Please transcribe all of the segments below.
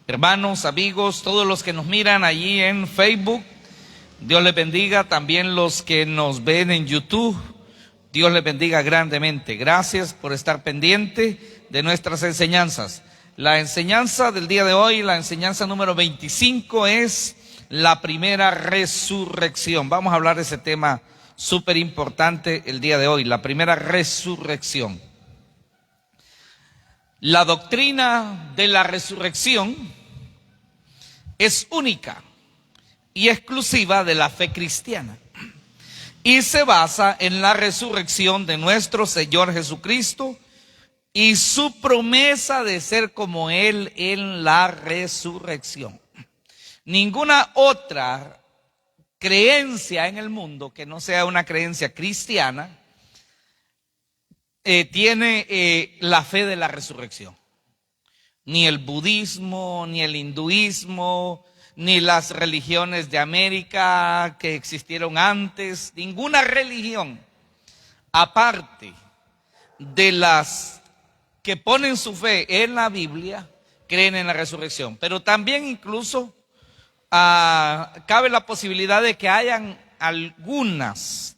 Hermanos, amigos, todos los que nos miran allí en Facebook, Dios les bendiga. También los que nos ven en YouTube, Dios les bendiga grandemente. Gracias por estar pendiente de nuestras enseñanzas. La enseñanza del día de hoy, la enseñanza número 25, es la primera resurrección. Vamos a hablar de ese tema súper importante el día de hoy, la primera resurrección. La doctrina de la resurrección es única y exclusiva de la fe cristiana y se basa en la resurrección de nuestro Señor Jesucristo y su promesa de ser como Él en la resurrección. Ninguna otra creencia en el mundo que no sea una creencia cristiana tiene la fe de la resurrección. Ni el budismo, ni el hinduismo, ni las religiones de América que existieron antes, ninguna religión, aparte de las que ponen su fe en la Biblia, creen en la resurrección. Pero también incluso cabe la posibilidad de que hayan algunas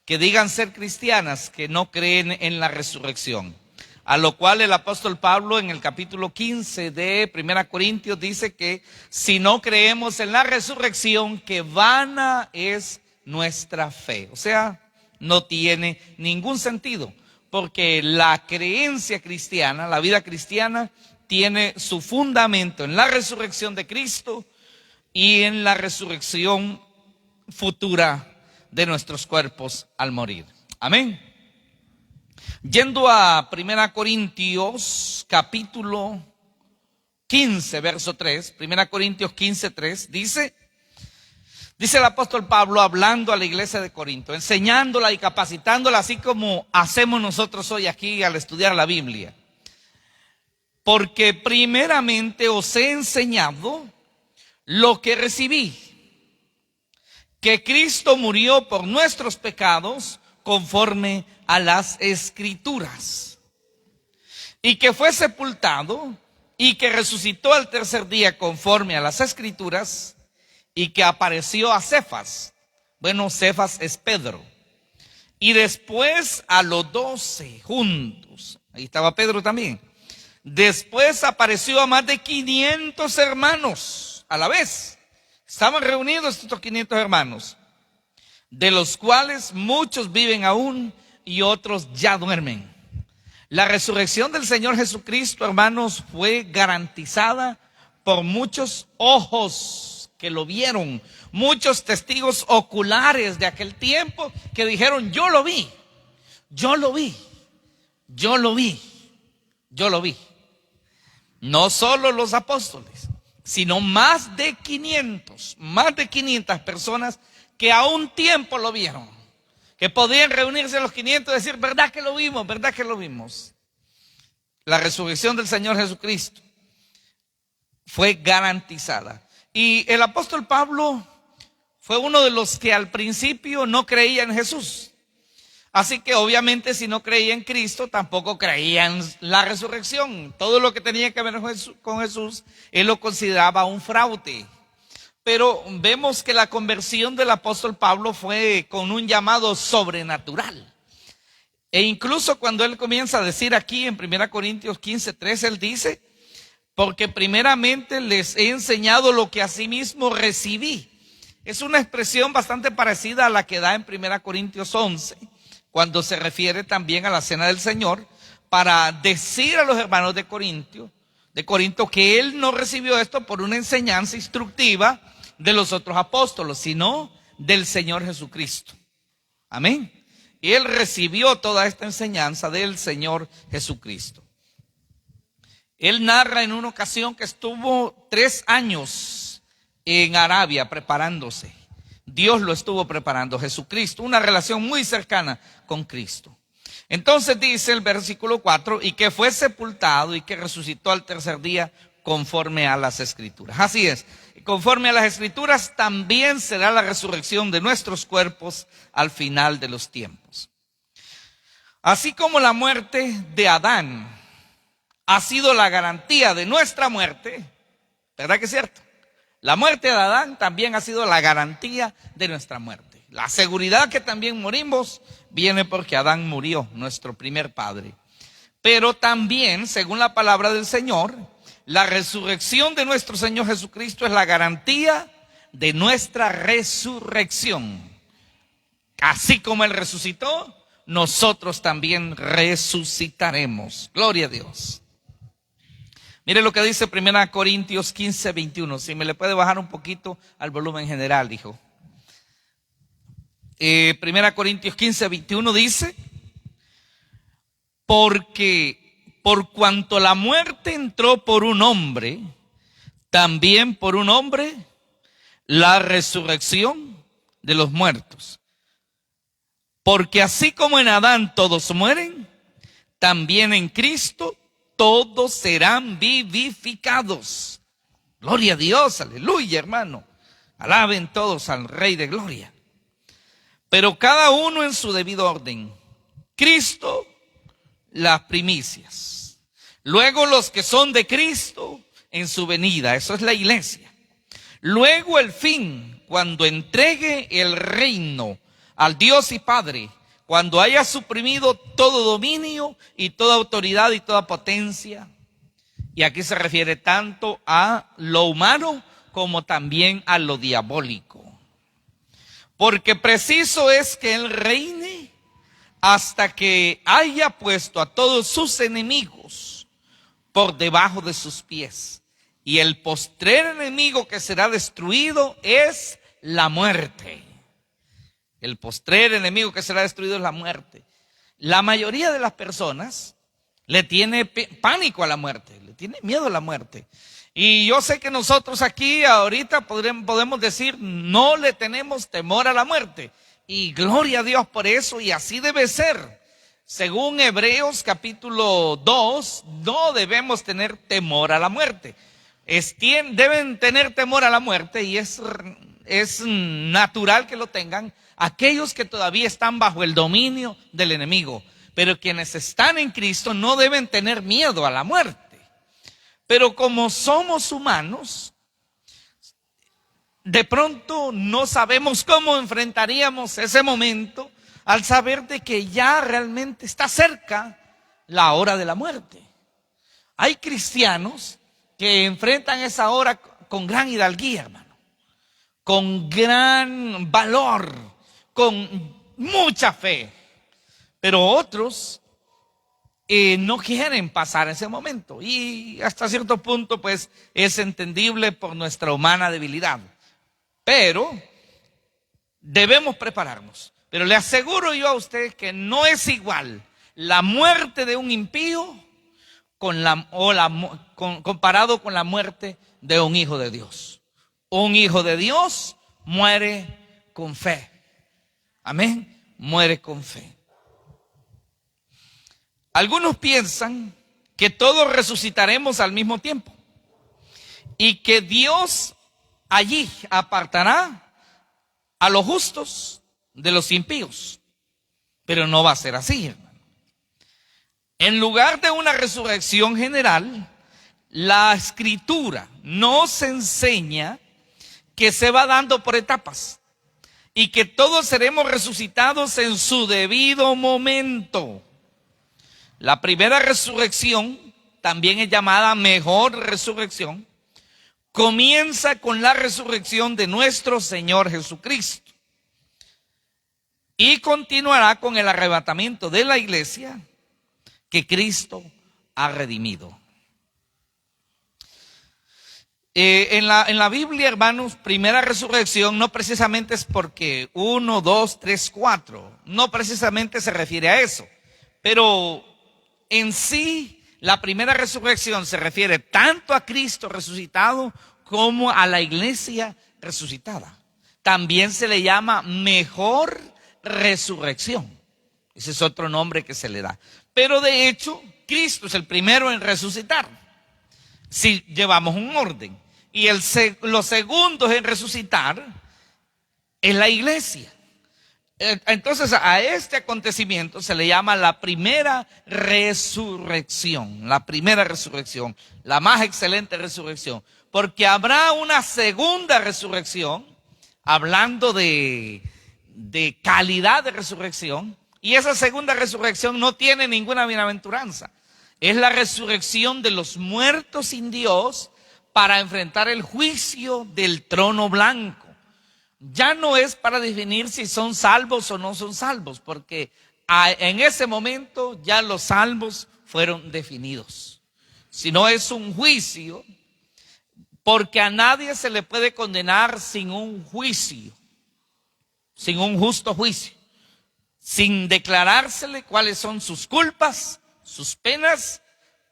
que digan ser cristianas que no creen en la resurrección. A lo cual el apóstol Pablo en el capítulo 15 de 1 Corintios dice que si no creemos en la resurrección, que vana es nuestra fe. O sea, no tiene ningún sentido, porque la creencia cristiana, la vida cristiana, tiene su fundamento en la resurrección de Cristo y en la resurrección futura de nuestros cuerpos al morir. Amén. Yendo a 1 Corintios capítulo 15, verso 3, 1 Corintios 15, 3, dice el apóstol Pablo hablando a la iglesia de Corinto, enseñándola y capacitándola, así como hacemos nosotros hoy aquí al estudiar la Biblia. Porque primeramente os he enseñado lo que recibí, que Cristo murió por nuestros pecados conforme a las Escrituras, y que fue sepultado y que resucitó al tercer día conforme a las Escrituras, y que apareció a Cefas. Bueno, Cefas es Pedro. Y después a los 12 juntos. Ahí estaba Pedro también. Después apareció a más de 500 hermanos a la vez. Estaban reunidos estos 500 hermanos, de los cuales muchos viven aún y otros ya duermen. La resurrección del Señor Jesucristo, hermanos, fue garantizada por muchos ojos que lo vieron, muchos testigos oculares de aquel tiempo que dijeron: yo lo vi, yo lo vi, yo lo vi, yo lo vi. No solo los apóstoles, sino más de 500 personas que a un tiempo lo vieron, que podían reunirse los 500 y decir: verdad que lo vimos, verdad que lo vimos. La resurrección del Señor Jesucristo fue garantizada. Y el apóstol Pablo fue uno de los que al principio no creía en Jesús. Así que obviamente si no creía en Cristo, tampoco creía en la resurrección. Todo lo que tenía que ver con Jesús, él lo consideraba un fraude. Pero vemos que la conversión del apóstol Pablo fue con un llamado sobrenatural. E incluso cuando él comienza a decir aquí en 1 Corintios 15, 3, él dice: porque primeramente les he enseñado lo que asimismo recibí. Es una expresión bastante parecida a la que da en 1 Corintios 11, cuando se refiere también a la cena del Señor, para decir a los hermanos de Corinto que él no recibió esto por una enseñanza instructiva de los otros apóstoles, sino del Señor Jesucristo. Amén. Y él recibió toda esta enseñanza del Señor Jesucristo. Él narra en una ocasión que estuvo 3 años en Arabia preparándose. Dios lo estuvo preparando, Jesucristo, una relación muy cercana con Cristo. Entonces dice el versículo 4, y que fue sepultado y que resucitó al tercer día conforme a las Escrituras. Así es, conforme a las Escrituras también será la resurrección de nuestros cuerpos al final de los tiempos. Así como la muerte de Adán ha sido la garantía de nuestra muerte, ¿Verdad que es cierto? La muerte de Adán también ha sido la garantía de nuestra muerte. La seguridad que también morimos viene porque Adán murió, nuestro primer padre. Pero también, según la palabra del Señor, la resurrección de nuestro Señor Jesucristo es la garantía de nuestra resurrección. Así como Él resucitó, nosotros también resucitaremos. Gloria a Dios. Mire lo que dice 1 Corintios 15, 21. Si me le puede bajar un poquito al volumen general, hijo. 1 Corintios 15, 21 dice: porque por cuanto la muerte entró por un hombre, también por un hombre la resurrección de los muertos. Porque así como en Adán todos mueren, también en Cristo todos serán vivificados. Gloria a Dios, aleluya, hermano. Alaben todos al Rey de Gloria. Pero cada uno en su debido orden. Cristo, las primicias. Luego los que son de Cristo en su venida. Eso es la iglesia. Luego el fin, cuando entregue el reino al Dios y Padre, cuando haya suprimido todo dominio y toda autoridad y toda potencia. Y aquí se refiere tanto a lo humano como también a lo diabólico. Porque preciso es que Él reine hasta que haya puesto a todos sus enemigos por debajo de sus pies. Y el postrer enemigo que será destruido es la muerte. El postrer enemigo que será destruido es la muerte. La mayoría de las personas le tiene pánico a la muerte, le tiene miedo a la muerte. Y yo sé que nosotros aquí ahorita podemos decir, no le tenemos temor a la muerte. Y gloria a Dios por eso, y así debe ser. Según Hebreos capítulo 2, no debemos tener temor a la muerte. Deben tener temor a la muerte, y es natural que lo tengan aquellos que todavía están bajo el dominio del enemigo. Pero quienes están en Cristo no deben tener miedo a la muerte. Pero como somos humanos, de pronto no sabemos cómo enfrentaríamos ese momento al saber de que ya realmente está cerca la hora de la muerte. Hay cristianos que enfrentan esa hora con gran hidalguía, hermano, con gran valor, con mucha fe. Pero otros no quieren pasar ese momento, y hasta cierto punto pues es entendible por nuestra humana debilidad. Pero debemos prepararnos. Pero le aseguro yo a usted que no es igual la muerte de un impío comparado con la muerte de un hijo de Dios. Un hijo de Dios muere con fe. Amén. Muere con fe. Algunos piensan que todos resucitaremos al mismo tiempo y que Dios allí apartará a los justos de los impíos. Pero no va a ser así, hermano. En lugar de una resurrección general, la Escritura nos enseña que se va dando por etapas y que todos seremos resucitados en su debido momento. La primera resurrección, también es llamada mejor resurrección, comienza con la resurrección de nuestro Señor Jesucristo y continuará con el arrebatamiento de la iglesia que Cristo ha redimido. En la Biblia, hermanos, primera resurrección no precisamente es porque 1, 2, 3, 4, no precisamente se refiere a eso, pero en sí la primera resurrección se refiere tanto a Cristo resucitado como a la iglesia resucitada. También se le llama mejor resurrección. Ese es otro nombre que se le da. Pero de hecho, Cristo es el primero en resucitar, si llevamos un orden. Y los segundos en resucitar es la iglesia. Entonces a este acontecimiento se le llama la primera resurrección, la más excelente resurrección, porque habrá una segunda resurrección, hablando de calidad de resurrección, y esa segunda resurrección no tiene ninguna bienaventuranza. Es la resurrección de los muertos sin Dios para enfrentar el juicio del trono blanco. Ya no es para definir si son salvos o no son salvos, porque en ese momento ya los salvos fueron definidos. Sino es un juicio, porque a nadie se le puede condenar sin un juicio, sin un justo juicio, sin declarársele cuáles son sus culpas, sus penas,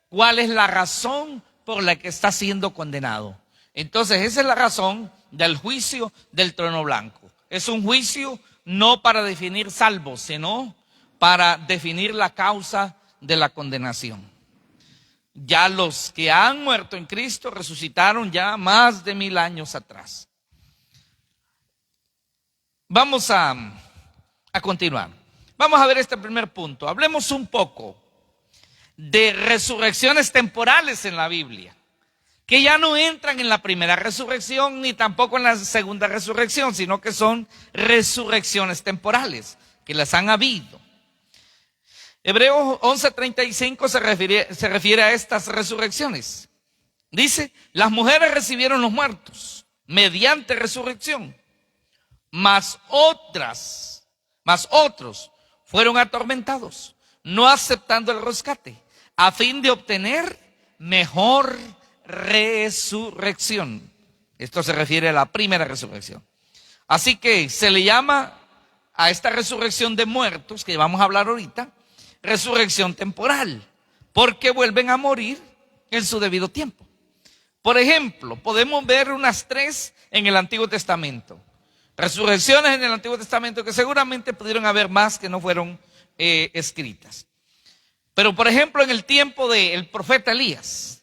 cuál es la razón por la que está siendo condenado. Entonces esa es la razón del juicio del trono blanco. Es un juicio no para definir salvos, sino para definir la causa de la condenación. Ya los que han muerto en Cristo resucitaron ya más de 1000 años atrás. Vamos a continuar. Vamos a ver este primer punto. Hablemos un poco de resurrecciones temporales en la Biblia, que ya no entran en la primera resurrección ni tampoco en la segunda resurrección, sino que son resurrecciones temporales, que las han habido. Hebreos 11:35 se refiere a estas resurrecciones. Dice: las mujeres recibieron los muertos mediante resurrección, mas otros fueron atormentados, no aceptando el rescate, a fin de obtener mejor resurrección. Esto se refiere a la primera resurrección. Así que se le llama a esta resurrección de muertos, que vamos a hablar ahorita, resurrección temporal, porque vuelven a morir en su debido tiempo. Por ejemplo, podemos ver unas 3 en el Antiguo Testamento. Resurrecciones en el Antiguo Testamento que seguramente pudieron haber más que no fueron escritas. Pero por ejemplo, en el tiempo del profeta Elías,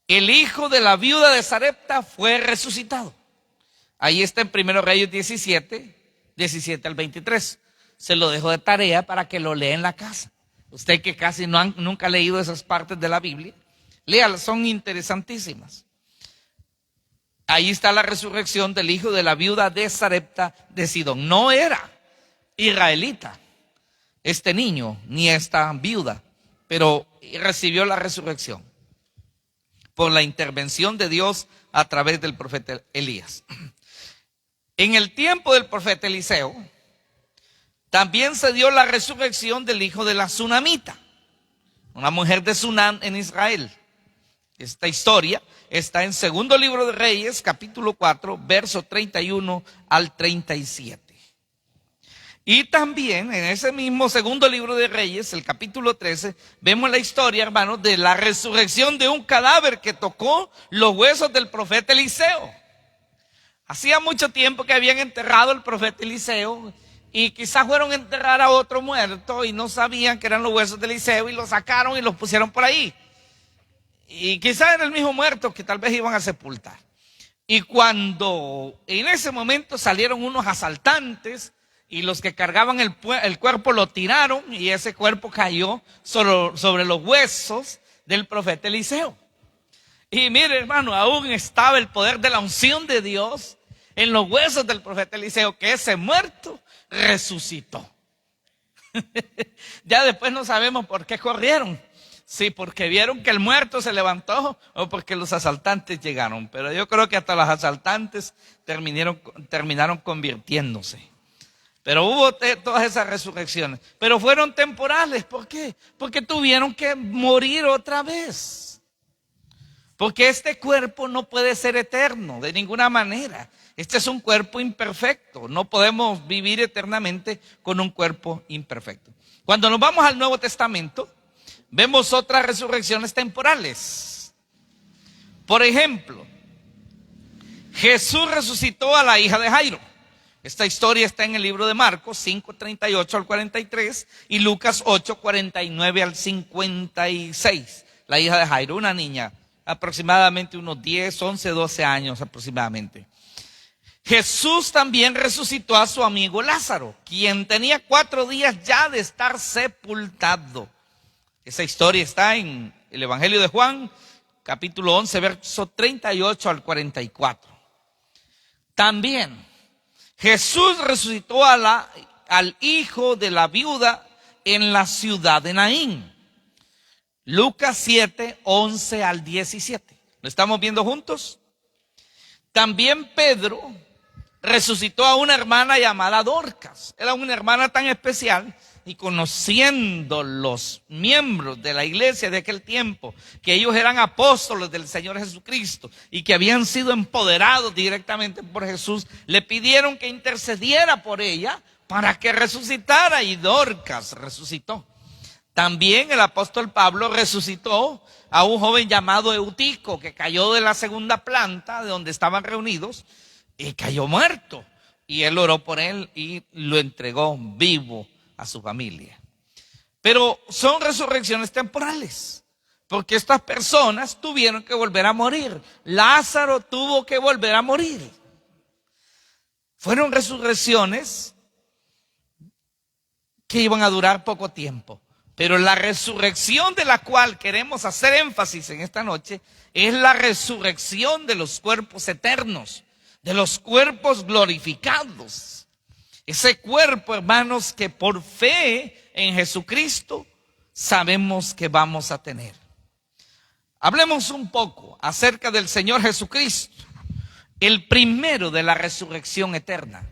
el hijo de la viuda de Sarepta fue resucitado. Ahí está en 1 Reyes 17 al 23. Se lo dejo de tarea para que lo lea en la casa. Usted que casi nunca ha leído esas partes de la Biblia, léalas, son interesantísimas. Ahí está la resurrección del hijo de la viuda de Sarepta de Sidón. No era israelita este niño ni esta viuda, pero recibió la resurrección por la intervención de Dios a través del profeta Elías. En el tiempo del profeta Eliseo, también se dio la resurrección del hijo de la Sunamita, una mujer de Sunam en Israel. Esta historia está en Segundo Libro de Reyes, capítulo 4, verso 31 al 37. Y también en ese mismo Segundo Libro de Reyes, el capítulo 13, vemos la historia, hermanos, de la resurrección de un cadáver que tocó los huesos del profeta Eliseo. Hacía mucho tiempo que habían enterrado al profeta Eliseo y quizás fueron a enterrar a otro muerto y no sabían que eran los huesos de Eliseo y los sacaron y los pusieron por ahí. Y quizás era el mismo muerto que tal vez iban a sepultar. Y cuando en ese momento salieron unos asaltantes y los que cargaban el cuerpo lo tiraron y ese cuerpo cayó sobre los huesos del profeta Eliseo. Y mire, hermano, aún estaba el poder de la unción de Dios en los huesos del profeta Eliseo, que ese muerto resucitó. Ya después no sabemos por qué corrieron. Sí, porque vieron que el muerto se levantó o porque los asaltantes llegaron. Pero yo creo que hasta los asaltantes terminaron convirtiéndose. Pero hubo todas esas resurrecciones. Pero fueron temporales. ¿Por qué? Porque tuvieron que morir otra vez. Porque este cuerpo no puede ser eterno de ninguna manera. Este es un cuerpo imperfecto. No podemos vivir eternamente con un cuerpo imperfecto. Cuando nos vamos al Nuevo Testamento, vemos otras resurrecciones temporales. Por ejemplo, Jesús resucitó a la hija de Jairo. Esta historia está en el libro de Marcos 5:38 al 43 y Lucas 8:49 al 56. La hija de Jairo, una niña, aproximadamente unos 10, 11, 12 años aproximadamente. Jesús también resucitó a su amigo Lázaro, quien tenía 4 días ya de estar sepultado. Esa historia está en el Evangelio de Juan, capítulo 11, verso 38 al 44. También Jesús resucitó al hijo de la viuda en la ciudad de Naín. Lucas 7, 11 al 17. ¿Lo estamos viendo juntos? También Pedro resucitó a una hermana llamada Dorcas. Era una hermana tan especial, y conociendo los miembros de la iglesia de aquel tiempo, que ellos eran apóstoles del Señor Jesucristo y que habían sido empoderados directamente por Jesús, le pidieron que intercediera por ella para que resucitara, y Dorcas resucitó. También el apóstol Pablo resucitó a un joven llamado Eutico, que cayó de la segunda planta de donde estaban reunidos y cayó muerto. Y él oró por él y lo entregó vivo a su familia. Pero son resurrecciones temporales, porque estas personas tuvieron que volver a morir. Lázaro tuvo que volver a morir. Fueron resurrecciones que iban a durar poco tiempo. Pero la resurrección de la cual queremos hacer énfasis en esta noche es la resurrección de los cuerpos eternos, de los cuerpos glorificados. Ese cuerpo, hermanos, que por fe en Jesucristo sabemos que vamos a tener. Hablemos un poco acerca del Señor Jesucristo, el primero de la resurrección eterna.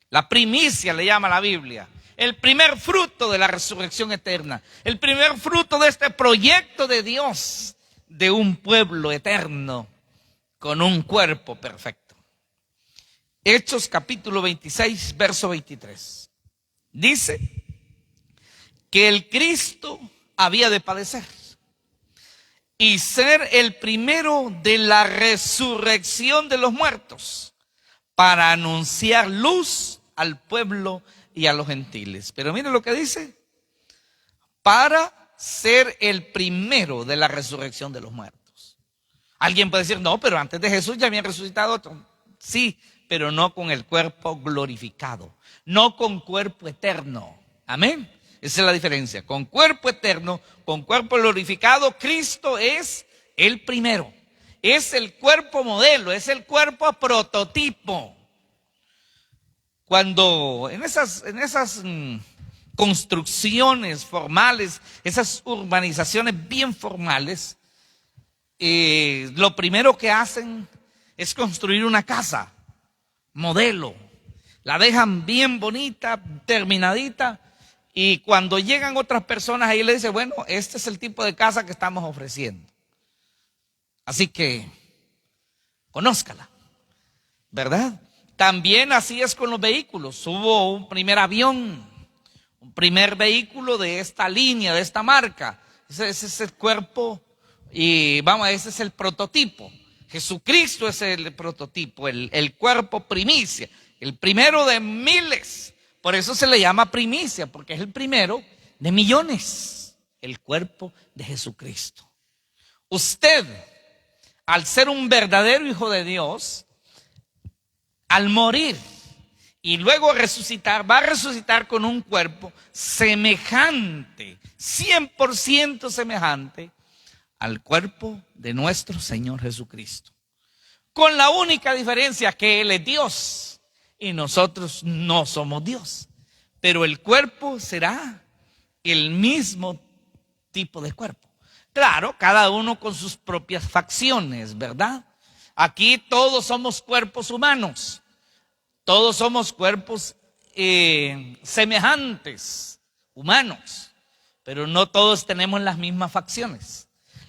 La primicia le llama la Biblia. El primer fruto de la resurrección eterna. El primer fruto de este proyecto de Dios, de un pueblo eterno con un cuerpo perfecto. Hechos capítulo 26, verso 23. Dice que el Cristo había de padecer y ser el primero de la resurrección de los muertos, para anunciar luz al pueblo y a los gentiles. Pero mire lo que dice: para ser el primero de la resurrección de los muertos. Alguien puede decir, no, pero antes de Jesús ya habían resucitado otros. Sí, pero no con el cuerpo glorificado, no con cuerpo eterno. Amén. Esa es la diferencia. Con cuerpo eterno, con cuerpo glorificado, Cristo es el primero. Es el cuerpo modelo, es el cuerpo prototipo. Cuando en esas construcciones formales, esas urbanizaciones bien formales, lo primero que hacen es construir una casa modelo. La dejan bien bonita, terminadita, y cuando llegan otras personas ahí le dicen, bueno, este es el tipo de casa que estamos ofreciendo. Así que conózcala, ¿verdad? También así es con los vehículos. Hubo un primer avión, un primer vehículo de esta línea, de esta marca. Ese es el cuerpo y ese es el prototipo. Jesucristo es el prototipo, el cuerpo primicia, el primero de miles. Por eso se le llama primicia, porque es el primero de millones, el cuerpo de Jesucristo. Usted, al ser un verdadero hijo de Dios, al morir y luego resucitar, va a resucitar con un cuerpo semejante, 100% semejante al cuerpo de nuestro Señor Jesucristo. Con la única diferencia que Él es Dios y nosotros no somos Dios. Pero el cuerpo será el mismo tipo de cuerpo. Claro, cada uno con sus propias facciones, ¿verdad? Aquí todos somos cuerpos humanos. Todos somos cuerpos semejantes, humanos. Pero no todos tenemos las mismas facciones.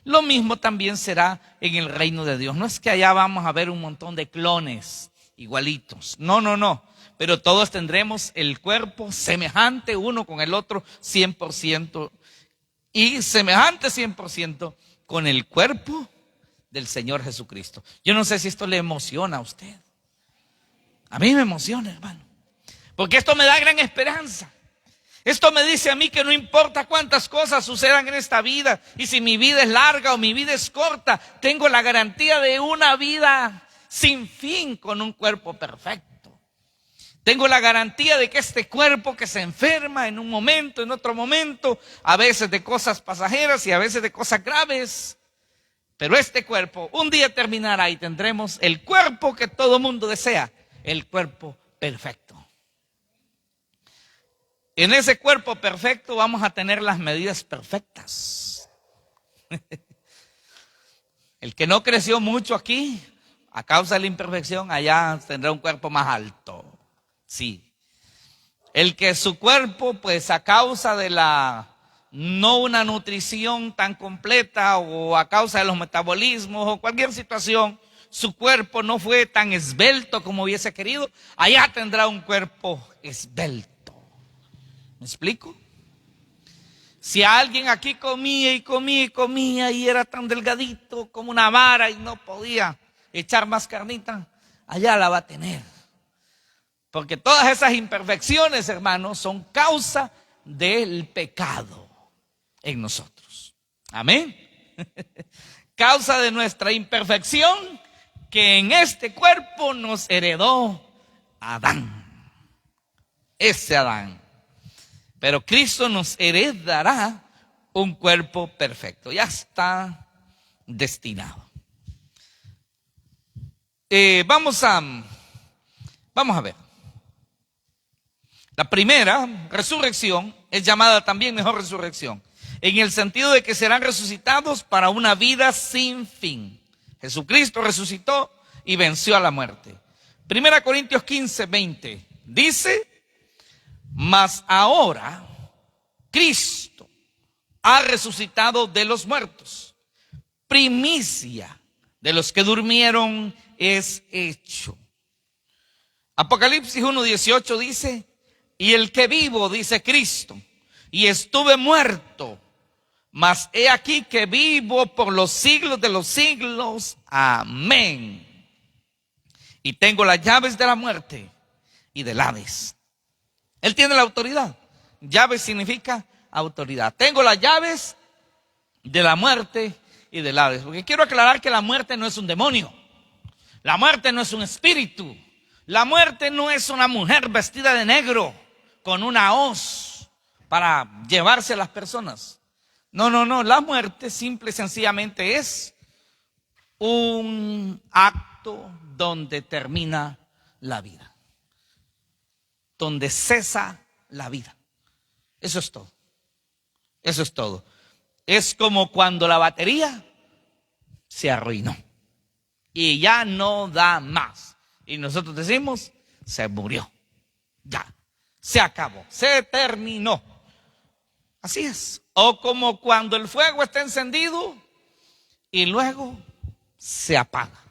Lo mismo también será en el reino de Dios. No es que allá vamos a ver un montón de clones igualitos. No. Pero todos tendremos el cuerpo semejante uno con el otro 100%. Y semejante 100% con el cuerpo del Señor Jesucristo. Yo no sé si esto le emociona a usted. A mí me emociona, hermano. Porque esto me da gran esperanza. Esto me dice a mí que no importa cuántas cosas sucedan en esta vida, y si mi vida es larga o mi vida es corta, tengo la garantía de una vida sin fin con un cuerpo perfecto. Tengo la garantía de que este cuerpo que se enferma en un momento, en otro momento, a veces de cosas pasajeras y a veces de cosas graves, pero este cuerpo un día terminará y tendremos el cuerpo que todo mundo desea, el cuerpo perfecto. En ese cuerpo perfecto vamos a tener las medidas perfectas. El que no creció mucho aquí, a causa de la imperfección, allá tendrá un cuerpo más alto. Sí. El que su cuerpo, pues a causa de no una nutrición tan completa o a causa de los metabolismos o cualquier situación, su cuerpo no fue tan esbelto como hubiese querido, allá tendrá un cuerpo esbelto. ¿Me explico? Si alguien aquí comía y comía y comía y era tan delgadito como una vara y no podía echar más carnita, allá la va a tener. Porque todas esas imperfecciones, hermanos, son causa del pecado en nosotros. Amén. Causa de nuestra imperfección que en este cuerpo nos heredó Adán. Ese Adán. Pero Cristo nos heredará un cuerpo perfecto. Ya está destinado. Vamos a ver. La primera resurrección es llamada también mejor resurrección, en el sentido de que serán resucitados para una vida sin fin. Jesucristo resucitó y venció a la muerte. 1 Corintios 15:20 dice: mas ahora Cristo ha resucitado de los muertos. Primicia de los que durmieron es hecho. Apocalipsis 1:18 dice: y el que vivo, dice Cristo, y estuve muerto, mas he aquí que vivo por los siglos de los siglos. Amén. Y tengo las llaves de la muerte y del Hades. Él tiene la autoridad. Llave significa autoridad. Tengo las llaves de la muerte y del Hades. Porque quiero aclarar que la muerte no es un demonio. La muerte no es un espíritu. La muerte no es una mujer vestida de negro con una hoz para llevarse a las personas. No. La muerte simple y sencillamente es un acto donde termina la vida. Donde cesa la vida. Eso es todo. Eso es todo. Es como cuando la batería se arruinó y ya no da más. Y nosotros decimos, se murió. Ya, se acabó, se terminó. Así es. O como cuando el fuego está encendido y luego se apaga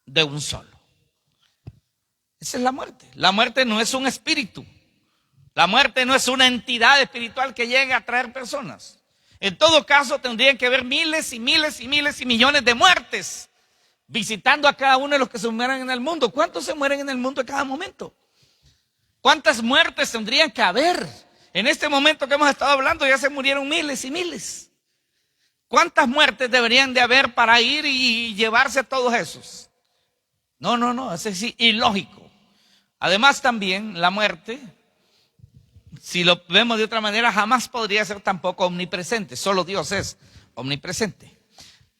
de un solo. Esa es la muerte. La muerte no es un espíritu. La muerte no es una entidad espiritual que llegue a traer personas. En todo caso, tendrían que haber miles y miles y miles y millones de muertes visitando a cada uno de los que se mueren en el mundo. ¿Cuántos se mueren en el mundo en cada momento? ¿Cuántas muertes tendrían que haber? En este momento que hemos estado hablando ya se murieron miles y miles. ¿Cuántas muertes deberían de haber para ir y llevarse a todos esos? No, eso es ilógico. Además también la muerte, si lo vemos de otra manera, jamás podría ser tampoco omnipresente. Solo Dios es omnipresente.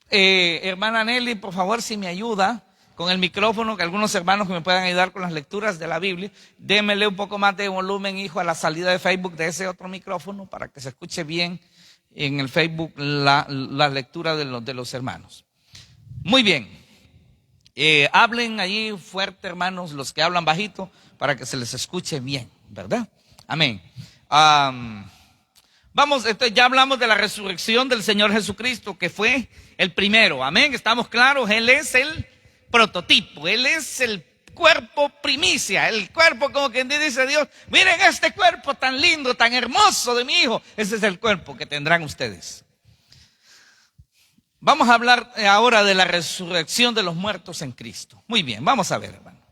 Hermana Nelly, por favor, si me ayuda con el micrófono, que algunos hermanos que me puedan ayudar con las lecturas de la Biblia, démele un poco más de volumen, hijo, a la salida de Facebook de ese otro micrófono para que se escuche bien en el Facebook la lectura de los hermanos. Muy bien. Hablen allí fuerte, hermanos, los que hablan bajito, para que se les escuche bien, ¿verdad? Amén. Vamos, ya hablamos de la resurrección del Señor Jesucristo, que fue el primero. Amén, estamos claros, Él es el prototipo, Él es el cuerpo primicia, el cuerpo como quien dice Dios, miren este cuerpo tan lindo, tan hermoso de mi hijo. Ese es el cuerpo que tendrán ustedes. Vamos a hablar ahora de la resurrección de los muertos en Cristo. Muy bien, vamos a ver, hermano.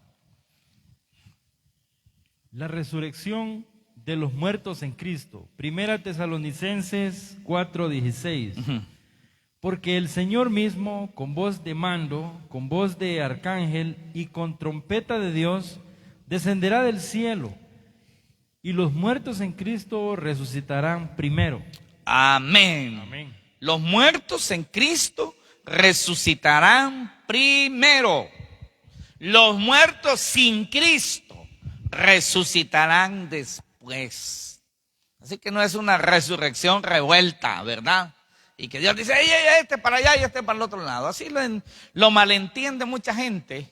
La resurrección de los muertos en Cristo. 1 Tesalonicenses 4:16. Porque el Señor mismo, con voz de mando, con voz de arcángel y con trompeta de Dios, descenderá del cielo, y los muertos en Cristo resucitarán primero. Amén. Amén. Los muertos en Cristo resucitarán primero. Los muertos sin Cristo resucitarán después. Así que no es una resurrección revuelta, ¿verdad? Y que Dios dice, ey, este para allá y este para el otro lado. Así lo malentiende mucha gente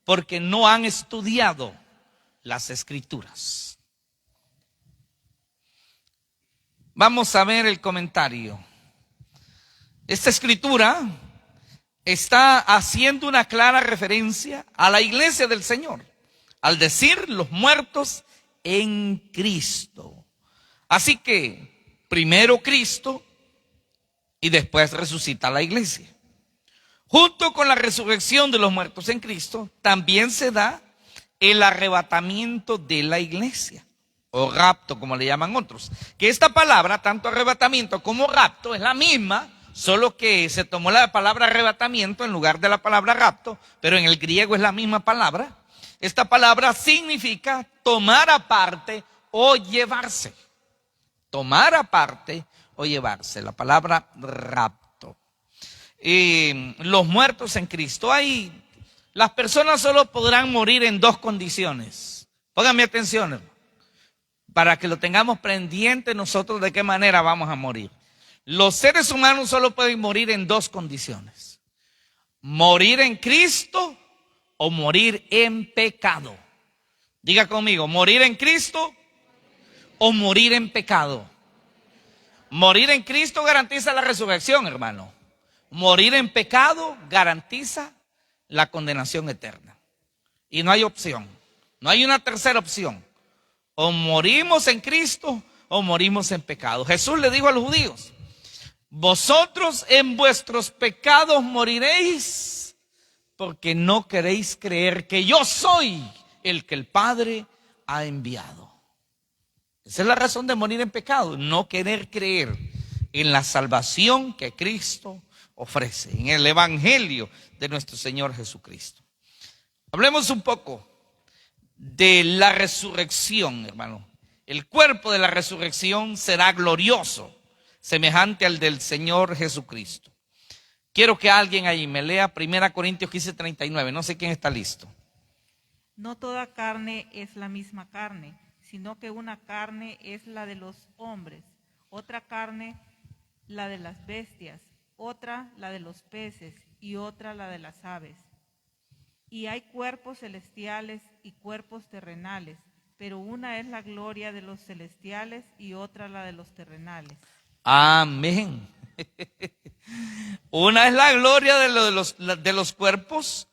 porque no han estudiado las Escrituras. Vamos a ver el comentario. Esta escritura está haciendo una clara referencia a la iglesia del Señor, al decir los muertos en Cristo. Así que primero Cristo y después resucita la iglesia. Junto con la resurrección de los muertos en Cristo, también se da el arrebatamiento de la iglesia, o rapto, como le llaman otros. Que esta palabra, tanto arrebatamiento como rapto, es la misma, solo que se tomó la palabra arrebatamiento en lugar de la palabra rapto, pero en el griego es la misma palabra. Esta palabra significa tomar aparte o llevarse. Tomar aparte o llevarse, la palabra rapto. Los muertos en Cristo, las personas solo podrán morir en dos condiciones. Pónganme atención, hermano, para que lo tengamos pendiente nosotros de qué manera vamos a morir. Los seres humanos solo pueden morir en dos condiciones: morir en Cristo o morir en pecado. Diga conmigo, morir en Cristo o morir en pecado. Morir en Cristo garantiza la resurrección, hermano. Morir en pecado garantiza la condenación eterna. Y no hay opción. No hay una tercera opción. O morimos en Cristo o morimos en pecado. Jesús le dijo a los judíos: vosotros en vuestros pecados moriréis, porque no queréis creer que yo soy el que el Padre ha enviado. Esa es la razón de morir en pecado, no querer creer en la salvación que Cristo ofrece, en el evangelio de nuestro Señor Jesucristo. Hablemos un poco de la resurrección, hermano. El cuerpo de la resurrección será glorioso, semejante al del Señor Jesucristo. Quiero que alguien ahí me lea 1 Corintios 15:39. No sé quién está listo. No toda carne es la misma carne, sino que una carne es la de los hombres, otra carne la de las bestias, otra la de los peces y otra la de las aves. Y hay cuerpos celestiales y cuerpos terrenales, pero una es la gloria de los celestiales y otra la de los terrenales. Amén. Una es la gloria de los cuerpos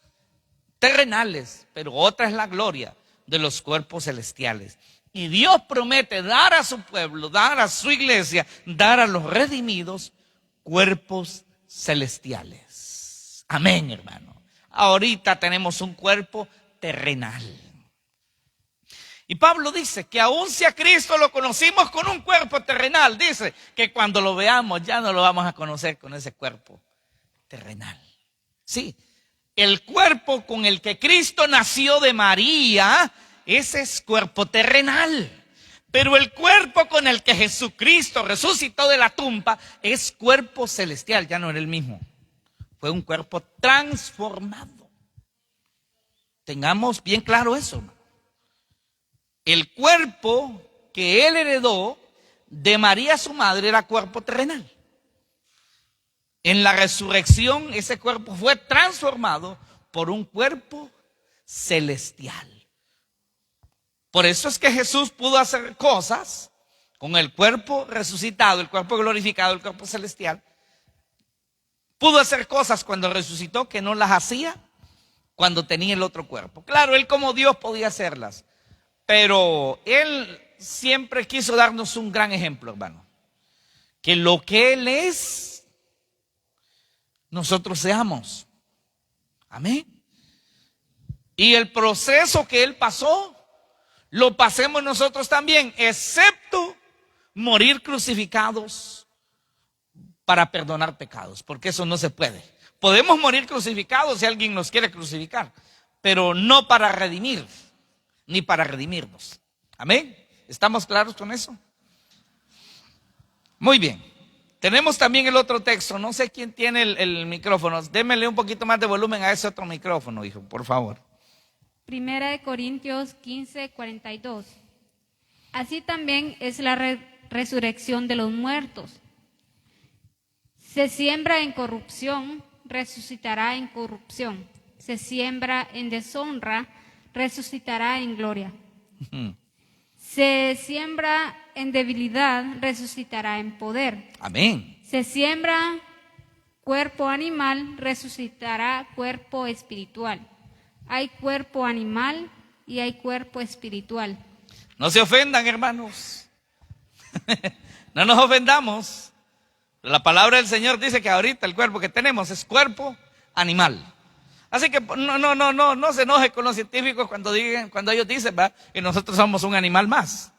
terrenales, pero otra es la gloria de los cuerpos celestiales. Y Dios promete dar a su pueblo, dar a su iglesia, dar a los redimidos cuerpos celestiales. Amén, hermano. Ahorita tenemos un cuerpo terrenal. Y Pablo dice que aun si a Cristo lo conocimos con un cuerpo terrenal, dice que cuando lo veamos ya no lo vamos a conocer con ese cuerpo terrenal. Sí, el cuerpo con el que Cristo nació de María, ese es cuerpo terrenal. Pero el cuerpo con el que Jesucristo resucitó de la tumba es cuerpo celestial, ya no era el mismo. Fue un cuerpo transformado. Tengamos bien claro eso. El cuerpo que él heredó de María su madre era cuerpo terrenal. En la resurrección ese cuerpo fue transformado por un cuerpo celestial. Por eso es que Jesús pudo hacer cosas con el cuerpo resucitado, el cuerpo glorificado, el cuerpo celestial. Pudo hacer cosas cuando resucitó que no las hacía cuando tenía el otro cuerpo. Claro, él como Dios podía hacerlas, pero él siempre quiso darnos un gran ejemplo, hermano. Que lo que él es, nosotros seamos. Amén. Y el proceso que él pasó, lo pasemos nosotros también, excepto morir crucificados para perdonar pecados, porque eso no se puede. Podemos morir crucificados si alguien nos quiere crucificar, pero no para redimir, ni para redimirnos. Amén. ¿Estamos claros con eso? Muy bien. Tenemos también el otro texto. No sé quién tiene el micrófono. Démele un poquito más de volumen a ese otro micrófono, hijo, por favor. Primera de Corintios 15:42. Así también es la resurrección de los muertos. Se siembra en corrupción, resucitará en corrupción. Se siembra en deshonra, resucitará en gloria. Se siembra en debilidad, resucitará en poder. Amén. Se siembra cuerpo animal, resucitará cuerpo espiritual. Hay cuerpo animal y hay cuerpo espiritual. No se ofendan, hermanos. No nos ofendamos. La palabra del Señor dice que ahorita el cuerpo que tenemos es cuerpo animal. Así que no se enoje con los científicos cuando ellos dicen, ¿va?, que nosotros somos un animal más.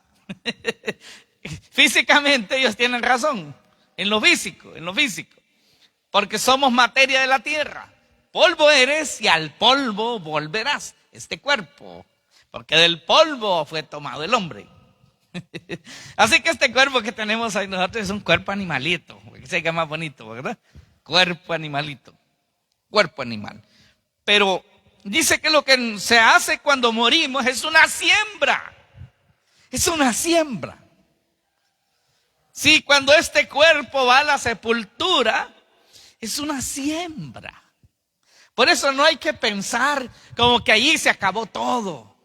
Físicamente ellos tienen razón, en lo físico, porque somos materia de la tierra. Polvo eres y al polvo volverás, este cuerpo, porque del polvo fue tomado el hombre. Así que este cuerpo que tenemos ahí nosotros es un cuerpo animalito, que se llama más bonito, ¿verdad? Cuerpo animalito, cuerpo animal. Pero dice que lo que se hace cuando morimos es una siembra. Es una siembra. Sí, cuando este cuerpo va a la sepultura, es una siembra. Por eso no hay que pensar como que allí se acabó todo,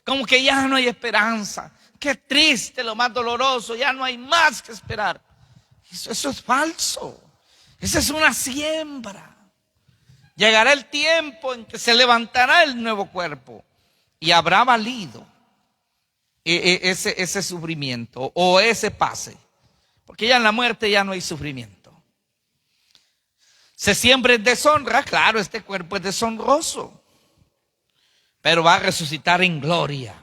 como que ya no hay esperanza. Qué triste, lo más doloroso, ya no hay más que esperar. Eso es falso. Esa es una siembra. Llegará el tiempo en que se levantará el nuevo cuerpo y habrá valido ese sufrimiento o ese pase, porque ya en la muerte ya no hay sufrimiento. Se siembra en deshonra, claro, este cuerpo es deshonroso, pero va a resucitar en gloria.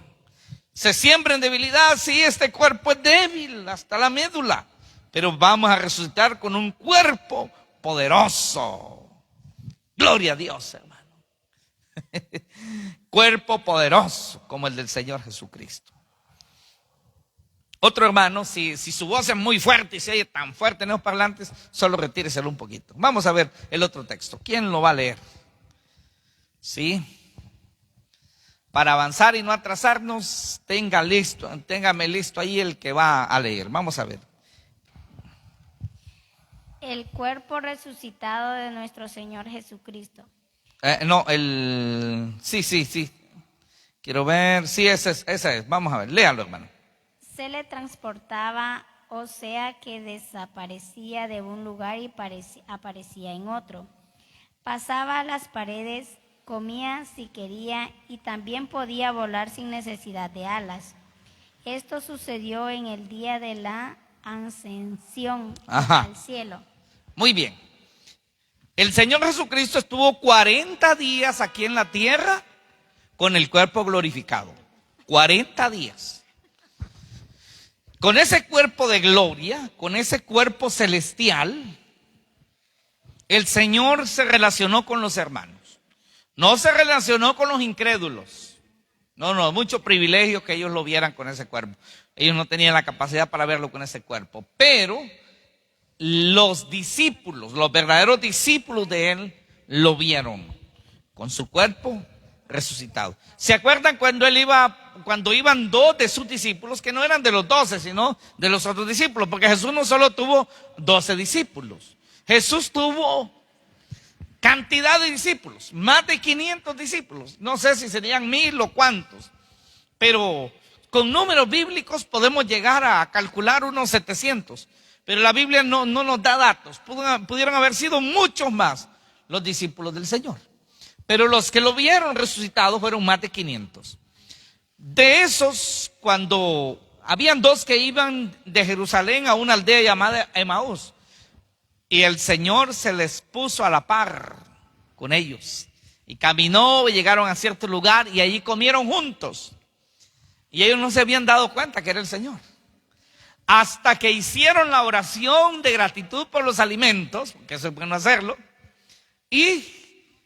Se siembra en debilidad, sí, este cuerpo es débil hasta la médula, pero vamos a resucitar con un cuerpo poderoso. Gloria a Dios, hermano. Cuerpo poderoso como el del Señor Jesucristo. Otro hermano, si su voz es muy fuerte y se oye tan fuerte en los parlantes, solo retíreselo un poquito. Vamos a ver el otro texto. ¿Quién lo va a leer? ¿Sí? Para avanzar y no atrasarnos, téngame listo ahí el que va a leer. Vamos a ver. El cuerpo resucitado de nuestro Señor Jesucristo. Sí. Quiero ver, sí, esa es. Vamos a ver, léalo, hermano. Se le transportaba, o sea que desaparecía de un lugar y aparecía en otro. Pasaba a las paredes, comía si quería y también podía volar sin necesidad de alas. Esto sucedió en el día de la ascensión al cielo. Muy bien. El Señor Jesucristo estuvo 40 días aquí en la tierra con el cuerpo glorificado. 40 días. Con ese cuerpo de gloria, con ese cuerpo celestial, el Señor se relacionó con los hermanos. No se relacionó con los incrédulos. No, mucho privilegio que ellos lo vieran con ese cuerpo. Ellos no tenían la capacidad para verlo con ese cuerpo. Pero los discípulos, los verdaderos discípulos de él, lo vieron con su cuerpo resucitado. ¿Se acuerdan cuando iban 2 de sus discípulos, que no eran de los 12, sino de los otros discípulos? Porque Jesús no solo tuvo 12 discípulos. Jesús tuvo cantidad de discípulos, más de 500 discípulos. No sé si serían 1000 o cuántos, pero con números bíblicos podemos llegar a calcular unos 700. Pero la Biblia no nos da datos. Pudieron haber sido muchos más los discípulos del Señor. Pero los que lo vieron resucitado fueron más de 500. De esos, cuando habían 2 que iban de Jerusalén a una aldea llamada Emaús, y el Señor se les puso a la par con ellos. Y caminó y llegaron a cierto lugar y allí comieron juntos. Y ellos no se habían dado cuenta que era el Señor. hasta que hicieron la oración de gratitud por los alimentos, porque eso es bueno hacerlo, y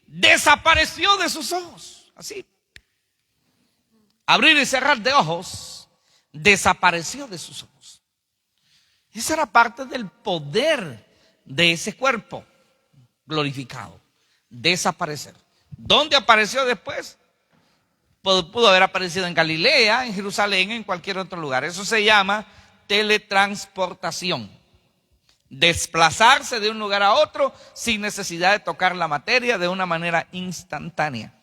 desapareció de sus ojos, así. Abrir y cerrar de ojos, desapareció de sus ojos. Esa era parte del poder de ese cuerpo glorificado, desaparecer. ¿Dónde apareció después? Pudo haber aparecido en Galilea, en Jerusalén, en cualquier otro lugar. Eso se llama teletransportación. Desplazarse de un lugar a otro sin necesidad de tocar la materia, de una manera instantánea.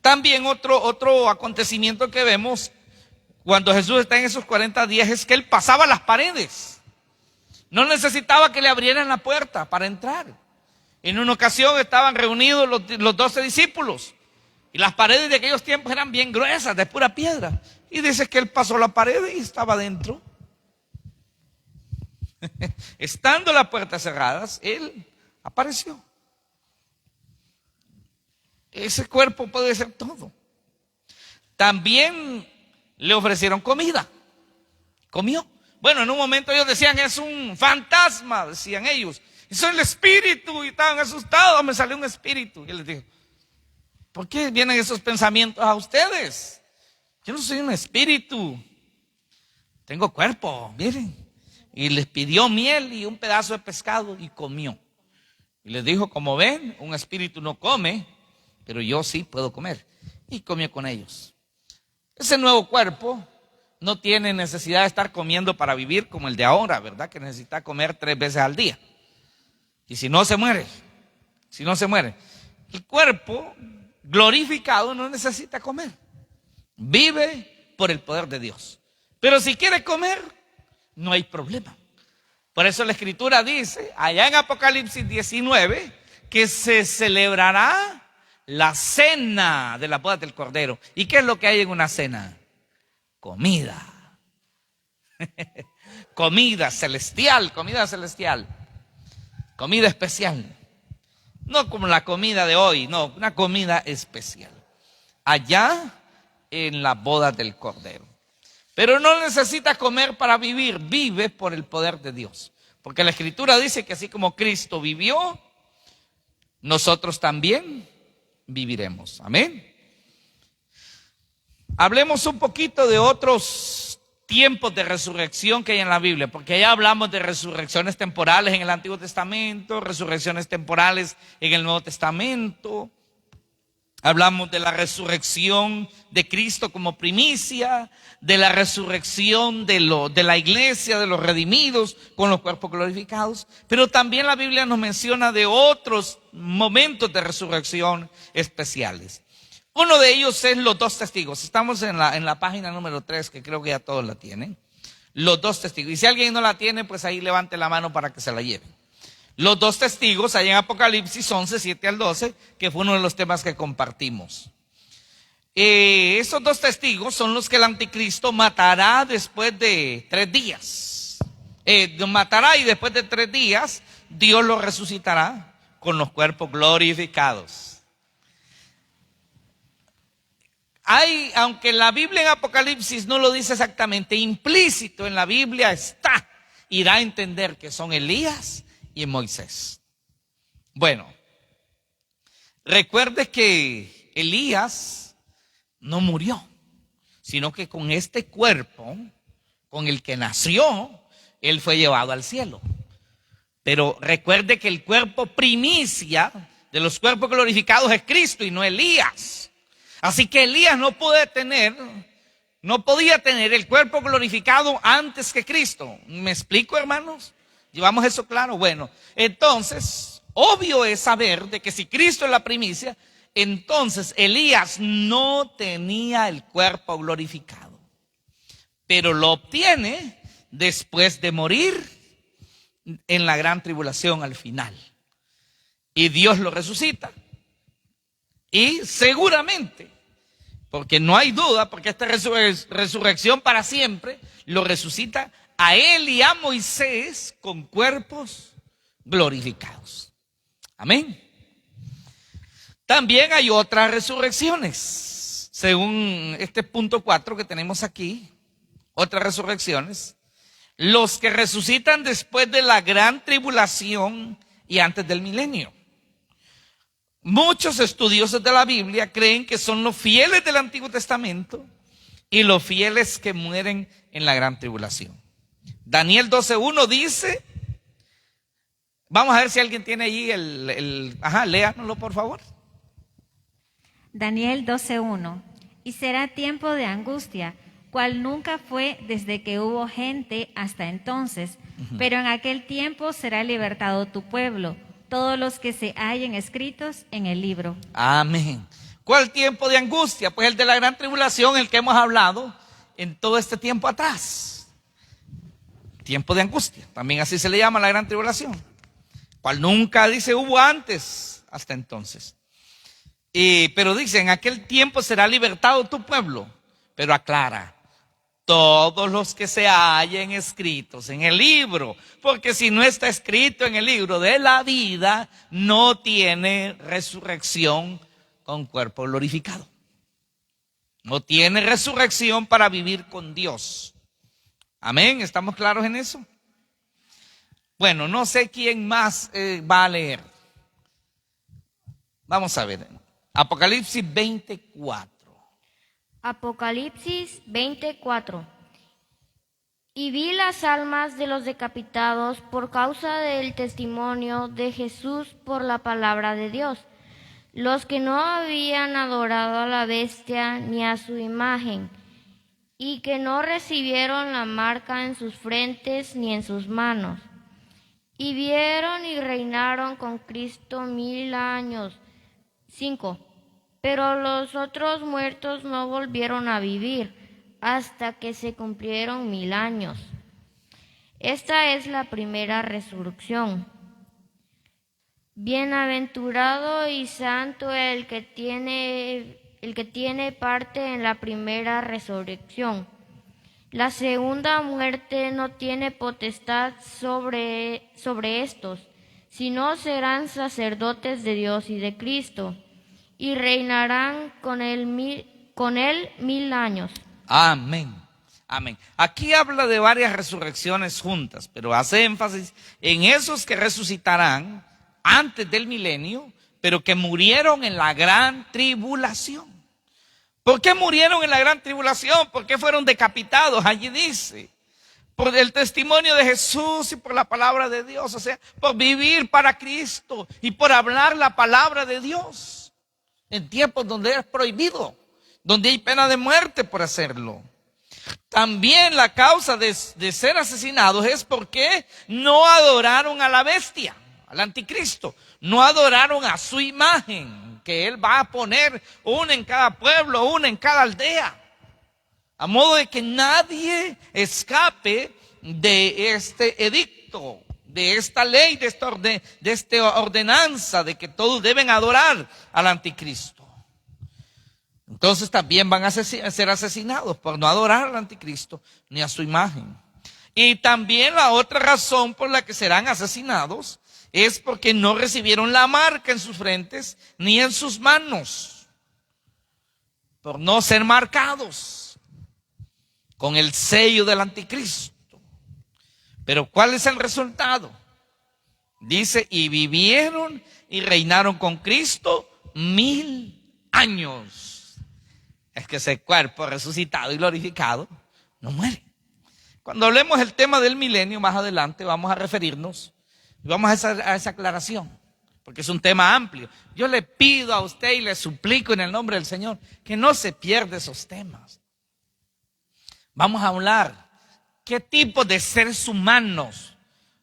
También otro acontecimiento que vemos cuando Jesús está en esos 40 días es que Él pasaba las paredes. No necesitaba que le abrieran la puerta para entrar. En una ocasión estaban reunidos los 12 discípulos y las paredes de aquellos tiempos eran bien gruesas, de pura piedra. Y dice que Él pasó la pared y estaba dentro. Estando las puertas cerradas, Él apareció. Ese cuerpo puede ser todo. También le ofrecieron comida. Comió. Bueno, en un momento ellos decían, es un fantasma, decían ellos. Eso es el espíritu, y estaban asustados, me salió un espíritu. Y él les dijo, ¿por qué vienen esos pensamientos a ustedes? Yo no soy un espíritu, tengo cuerpo, miren. Y les pidió miel y un pedazo de pescado y comió. Y les dijo, como ven, un espíritu no come, pero yo sí puedo comer. Y comió con ellos. Ese nuevo cuerpo no tiene necesidad de estar comiendo para vivir como el de ahora, ¿verdad? Que necesita comer 3 veces al día. Y si no se muere, el cuerpo glorificado no necesita comer. Vive por el poder de Dios. Pero si quiere comer, no hay problema. Por eso la Escritura dice, allá en Apocalipsis 19, que se celebrará la cena de la boda del Cordero. ¿Y qué es lo que hay en una cena? Comida. Comida celestial, comida especial. No como la comida de hoy, no, una comida especial. Allá en la boda del Cordero. Pero no necesita comer para vivir, vive por el poder de Dios. Porque la Escritura dice que así como Cristo vivió, nosotros también viviremos. Amén. Hablemos un poquito de otros tiempos de resurrección que hay en la Biblia, porque ya hablamos de resurrecciones temporales en el Antiguo Testamento, resurrecciones temporales en el Nuevo Testamento. Hablamos de la resurrección de Cristo como primicia, de la resurrección de la iglesia, de los redimidos con los cuerpos glorificados. Pero también la Biblia nos menciona de otros momentos de resurrección especiales. Uno de ellos es los 2 testigos. Estamos en la página número 3, que creo que ya todos la tienen. Los 2 testigos. Y si alguien no la tiene, pues ahí levante la mano para que se la lleven. Los 2 testigos, allá en Apocalipsis 11, 7 al 12, que fue uno de los temas que compartimos. Esos 2 testigos son los que el anticristo matará después de 3 días. Matará y después de 3 días Dios lo resucitará con los cuerpos glorificados. Aunque la Biblia en Apocalipsis no lo dice exactamente, implícito en la Biblia está y da a entender que son Elías y Moisés. Bueno, recuerde que Elías no murió, sino que con este cuerpo con el que nació, él fue llevado al cielo. Pero recuerde que el cuerpo primicia de los cuerpos glorificados es Cristo y no Elías. Así que Elías no podía tener el cuerpo glorificado antes que Cristo. ¿Me explico, hermanos? ¿Llevamos eso claro? Bueno, entonces, obvio es saber de que si Cristo es la primicia, entonces Elías no tenía el cuerpo glorificado. Pero lo obtiene después de morir en la gran tribulación al final. Y Dios lo resucita. Y seguramente, porque no hay duda, porque esta resurrección para siempre, lo resucita a él y a Moisés con cuerpos glorificados. Amén. También hay otras resurrecciones, según este punto 4 que tenemos aquí, otras resurrecciones. los que resucitan después de la gran tribulación y antes del milenio. Muchos estudiosos de la Biblia creen que son los fieles del Antiguo Testamento y los fieles que mueren en la gran tribulación. Daniel 12:1 dice, vamos a ver si alguien tiene ahí léanoslo por favor. Daniel 12:1. Y será tiempo de angustia, cual nunca fue desde que hubo gente hasta entonces. Pero en aquel tiempo será libertado tu pueblo, todos los que se hallen escritos en el libro. Amén. ¿Cuál tiempo de angustia? Pues el de la gran tribulación, el que hemos hablado en todo este tiempo atrás. Tiempo de angustia, también así se le llama la gran tribulación. Cual nunca, dice, hubo antes hasta entonces. Pero dice, en aquel tiempo será libertado tu pueblo. Pero aclara, todos los que se hallen escritos en el libro, porque si no está escrito en el libro de la vida, no tiene resurrección con cuerpo glorificado. No tiene resurrección para vivir con Dios. Amén, ¿estamos claros en eso? Bueno, no sé quién más va a leer. Vamos a ver, Apocalipsis 24. Apocalipsis 24. Y vi las almas de los decapitados por causa del testimonio de Jesús por la palabra de Dios, los que no habían adorado a la bestia ni a su imagen, y que no recibieron la marca en sus frentes ni en sus manos. Y vieron y reinaron con Cristo 1000 años. 5. Pero los otros muertos no volvieron a vivir hasta que se cumplieron 1000 años. Esta es la primera resurrección. Bienaventurado y santo el que tiene parte en la primera resurrección. La segunda muerte no tiene potestad sobre estos, sino serán sacerdotes de Dios y de Cristo, y reinarán con él 1000 años. Amén. Amén. Aquí habla de varias resurrecciones juntas, pero hace énfasis en esos que resucitarán antes del milenio, pero que murieron en la gran tribulación. ¿Por qué murieron en la gran tribulación? ¿Por qué fueron decapitados? Allí dice, por el testimonio de Jesús y por la palabra de Dios, o sea, por vivir para Cristo y por hablar la palabra de Dios en tiempos donde es prohibido, donde hay pena de muerte por hacerlo. También la causa de ser asesinados es porque no adoraron a la bestia, al anticristo, no adoraron a su imagen, que él va a poner una en cada pueblo, una en cada aldea, a modo de que nadie escape de este edicto, de esta ley, de esta ordenanza de que todos deben adorar al anticristo. Entonces también van a ser asesinados por no adorar al anticristo ni a su imagen. Y también la otra razón por la que serán asesinados es porque no recibieron la marca en sus frentes ni en sus manos, por no ser marcados con el sello del anticristo. Pero ¿cuál es el resultado? Dice, y vivieron y reinaron con Cristo 1000 años. Es que ese cuerpo resucitado y glorificado no muere. Cuando hablemos del tema del milenio más adelante vamos a referirnos y vamos a esa aclaración, porque es un tema amplio. Yo le pido a usted y le suplico en el nombre del Señor que no se pierda esos temas. Vamos a hablar qué tipo de seres humanos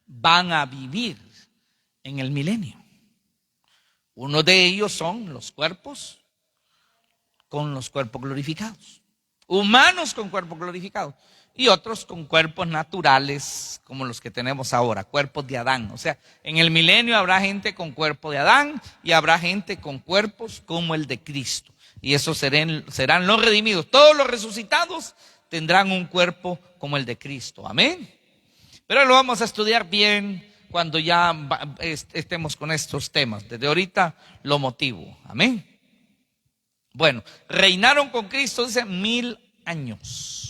van a vivir en el milenio. Uno de ellos son los cuerpos con los cuerpos glorificados, humanos con cuerpos glorificados, y otros con cuerpos naturales como los que tenemos ahora, cuerpos de Adán. O sea, en el milenio habrá gente con cuerpo de Adán y habrá gente con cuerpos como el de Cristo. Y esos serán los redimidos. Todos los resucitados tendrán un cuerpo como el de Cristo. Amén. Pero lo vamos a estudiar bien cuando ya estemos con estos temas. Desde ahorita lo motivo. Amén. Bueno, reinaron con Cristo, dice 1000 años.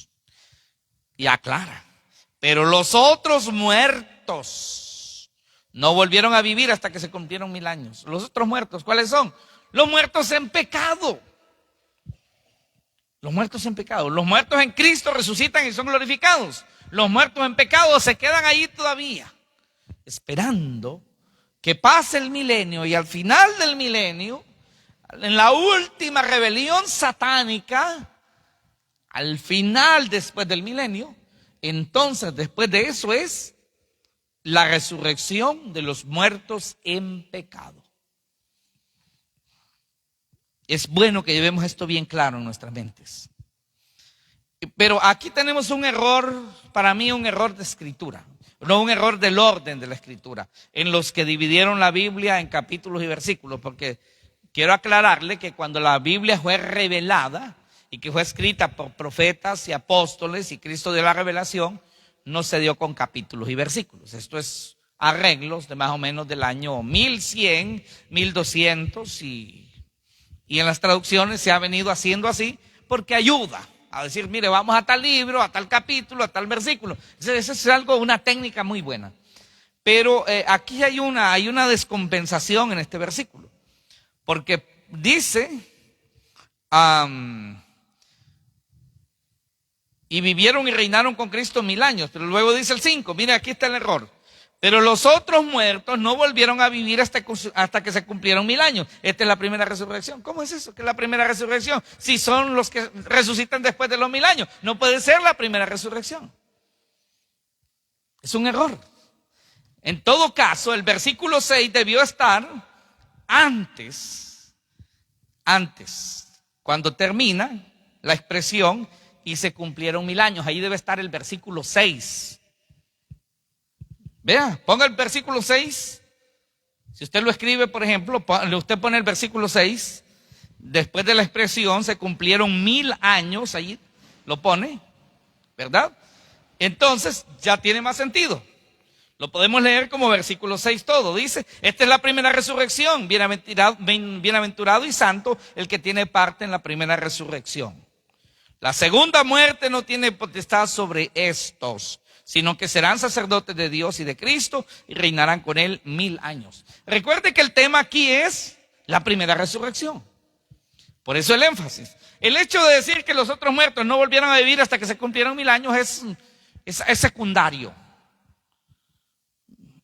Y aclara, Pero los otros muertos no volvieron a vivir hasta que se cumplieron 1000 años. Los otros muertos, ¿cuáles son? Los muertos en pecado. Los muertos en pecado. Los muertos en Cristo resucitan y son glorificados. Los muertos en pecado se quedan ahí todavía, esperando que pase el milenio, y al final del milenio, en la última rebelión satánica, al final después del milenio, entonces después de eso es la resurrección de los muertos en pecado. Es bueno que llevemos esto bien claro en nuestras mentes. Pero aquí tenemos un error, para mí un error de escritura, no un error del orden de la escritura, en los que dividieron la Biblia en capítulos y versículos, porque quiero aclararle que cuando la Biblia fue revelada y que fue escrita por profetas y apóstoles y Cristo dio la revelación, no se dio con capítulos y versículos. Esto es arreglos de más o menos del año 1100, 1200 y en las traducciones se ha venido haciendo así porque ayuda a decir, mire, vamos a tal libro, a tal capítulo, a tal versículo. Eso es algo, una técnica muy buena. Pero aquí hay una descompensación en este versículo. Porque dice, y vivieron y reinaron con Cristo 1000 años. Pero luego dice el 5, mire, aquí está el error. Pero los otros muertos no volvieron a vivir hasta que se cumplieron 1000 años. Esta es la primera resurrección. ¿Cómo es eso? ¿Qué es la primera resurrección? Si son los que resucitan después de los 1000 años. No puede ser la primera resurrección. Es un error. En todo caso, el versículo 6 debió estar antes, cuando termina la expresión y se cumplieron 1000 años. Ahí debe estar el versículo 6. Vea, ponga el versículo 6. Si usted lo escribe, por ejemplo, usted pone el versículo 6. Después de la expresión se cumplieron 1000 años, ahí lo pone, ¿verdad? Entonces ya tiene más sentido. Lo podemos leer como versículo 6 todo. Dice, esta es la primera resurrección. Bienaventurado y santo el que tiene parte en la primera resurrección. La segunda muerte no tiene potestad sobre estos, sino que serán sacerdotes de Dios y de Cristo y reinarán con él 1000 años. Recuerde que el tema aquí es la primera resurrección. Por eso el énfasis. El hecho de decir que los otros muertos no volvieron a vivir hasta que se cumplieron 1000 años es secundario.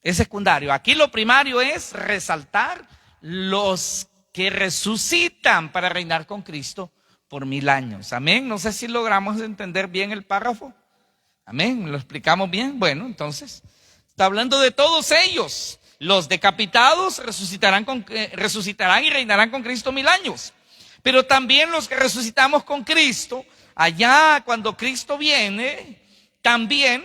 Es secundario. Aquí lo primario es resaltar los que resucitan para reinar con Cristo por 1000 años. Amén. No sé si logramos entender bien el párrafo. Amén, ¿lo explicamos bien? Bueno, entonces, está hablando de todos ellos. Los decapitados resucitarán y reinarán con Cristo 1000 años. Pero también los que resucitamos con Cristo, allá cuando Cristo viene, también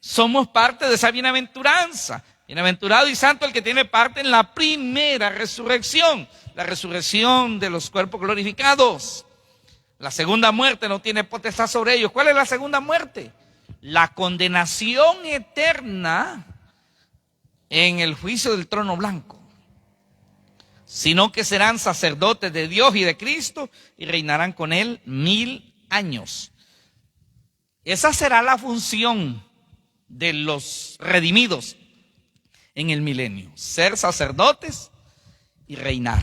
somos parte de esa bienaventuranza. Bienaventurado y santo el que tiene parte en la primera resurrección, la resurrección de los cuerpos glorificados. La segunda muerte no tiene potestad sobre ellos. ¿Cuál es la segunda muerte? La condenación eterna en el juicio del trono blanco, sino que serán sacerdotes de Dios y de Cristo y reinarán con él 1000 años. Esa será la función de los redimidos en el milenio, ser sacerdotes y reinar.